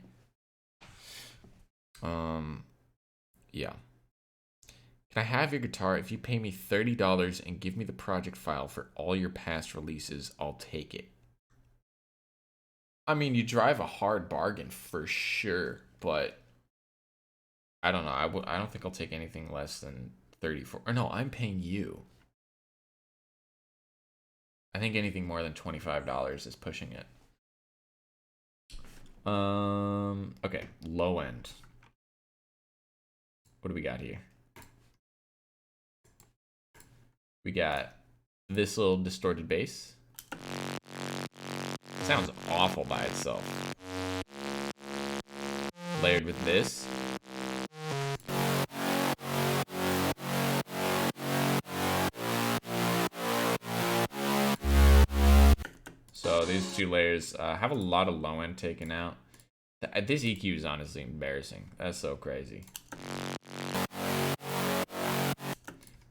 Yeah. Can I have your guitar? If you pay me $30 and give me the project file for all your past releases, I'll take it. I mean, you drive a hard bargain for sure, but I don't know. I don't think I'll take anything less than 34. Or no, I'm paying you. I think anything more than $25 is pushing it. Okay, low end. What do we got here? We got this little distorted bass. It sounds awful by itself. Layered with this. So these two layers have a lot of low end taken out. This EQ is honestly embarrassing. That's so crazy.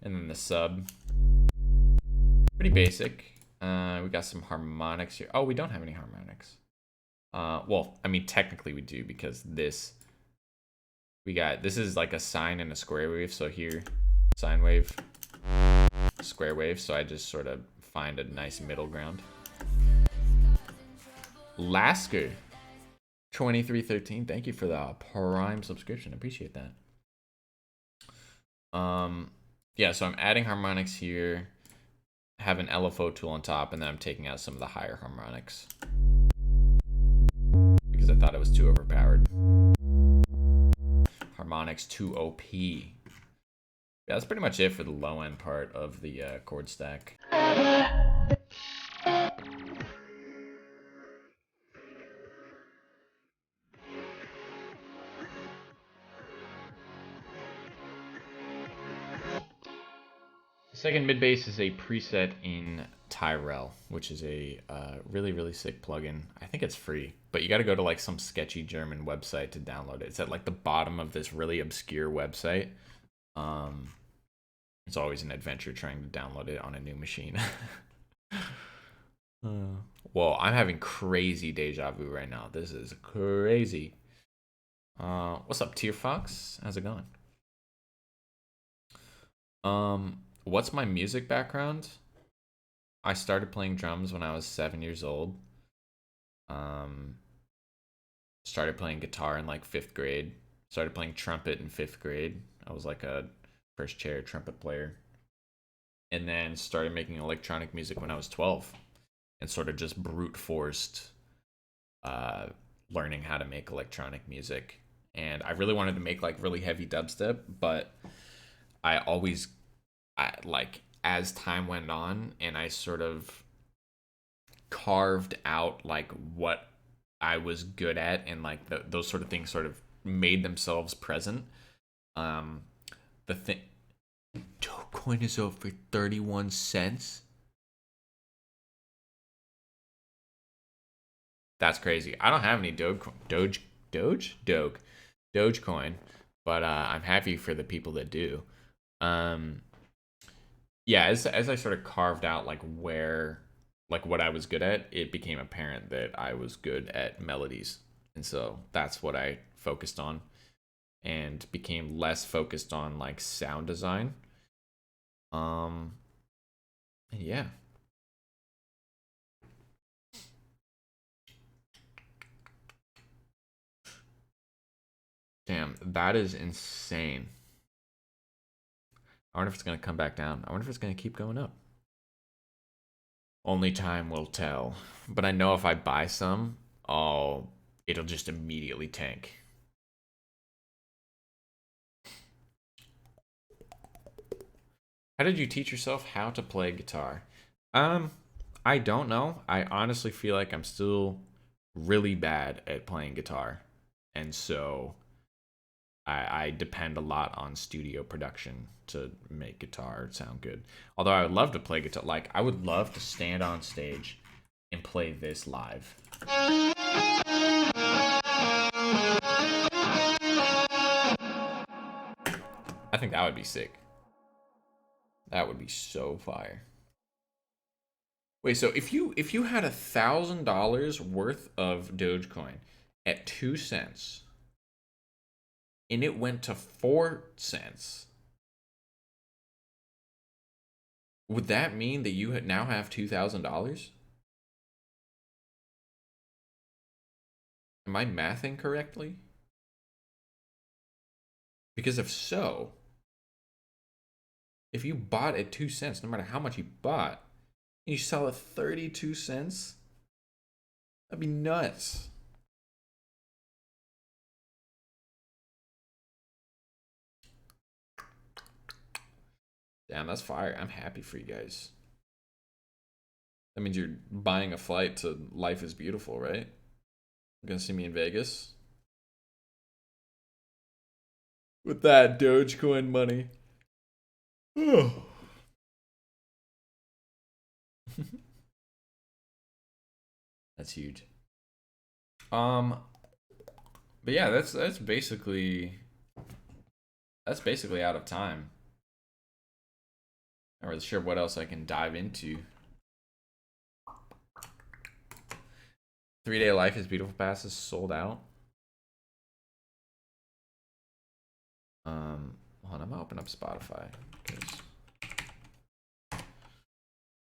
And then the sub. Pretty basic. We got some harmonics here. Oh, we don't have any harmonics. Well, I mean, technically we do because this is like a sine and a square wave. So here, sine wave, square wave. So I just sort of find a nice middle ground. Lasker. 2313, thank you for the Prime subscription. Appreciate that. Yeah, so I'm adding harmonics here, have an LFO tool on top, and then I'm taking out some of the higher harmonics because I thought it was too overpowered. Harmonics too OP. Yeah, that's pretty much it for the low end part of the chord stack. The second mid bass is a preset in Tyrell, which is a really, really sick plugin. I think it's free, but you got to go to like some sketchy German website to download it. It's at like the bottom of this really obscure website. It's always an adventure trying to download it on a new machine. Whoa, I'm having crazy deja vu right now. This is crazy. What's up, Tier Fox? How's it going? What's my music background? I started playing drums when I was 7 years old. Started playing guitar in like 5th grade. Started playing trumpet in 5th grade. I was like a first chair trumpet player. And then started making electronic music when I was 12. And sort of just brute forced learning how to make electronic music. And I really wanted to make like really heavy dubstep, but like as time went on and I sort of carved out like what I was good at, and like those sort of things sort of made themselves present. The thing, Dogecoin is over 31 cents. That's crazy. I don't have any Dogecoin, but I'm happy for the people that do. Yeah, as I sort of carved out like what I was good at, it became apparent that I was good at melodies, and so that's what I focused on, and became less focused on like sound design. Yeah. Damn, that is insane. I wonder if it's gonna come back down. I wonder if it's gonna keep going up. Only time will tell. But I know if I buy some, it'll just immediately tank. How did you teach yourself how to play guitar? I don't know. I honestly feel like I'm still really bad at playing guitar. And so I depend a lot on studio production to make guitar sound good. Although I would love to play guitar. Like, I would love to stand on stage and play this live. I think that would be sick. That would be so fire. Wait, so if you had $1,000 worth of Dogecoin at 2 cents and it went to 4 cents, would that mean that you now have $2,000? Am I mathing correctly? Because if so, if you bought at 2 cents, no matter how much you bought, and you sell at 32 cents, that'd be nuts. Damn, that's fire. I'm happy for you guys. That means you're buying a flight to Life is Beautiful, right? You're gonna see me in Vegas with that Dogecoin money. That's huge. But yeah, that's basically out of time. Not really sure what else I can dive into. 3-day Life is Beautiful Pass is sold out. Hold on, I'm gonna open up Spotify.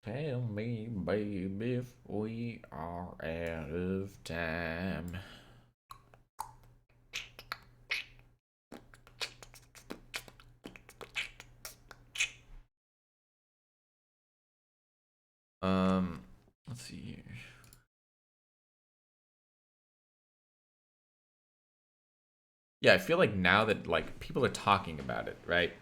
Tell me, baby, if we are out of time. Let's see here. Yeah, I feel like now that like people are talking about it, right?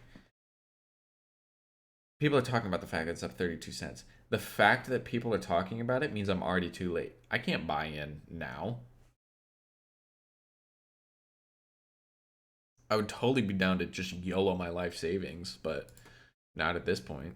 People are talking about the fact that it's up 32 cents. The fact that people are talking about it means I'm already too late. I can't buy in now. I would totally be down to just YOLO my life savings, but not at this point.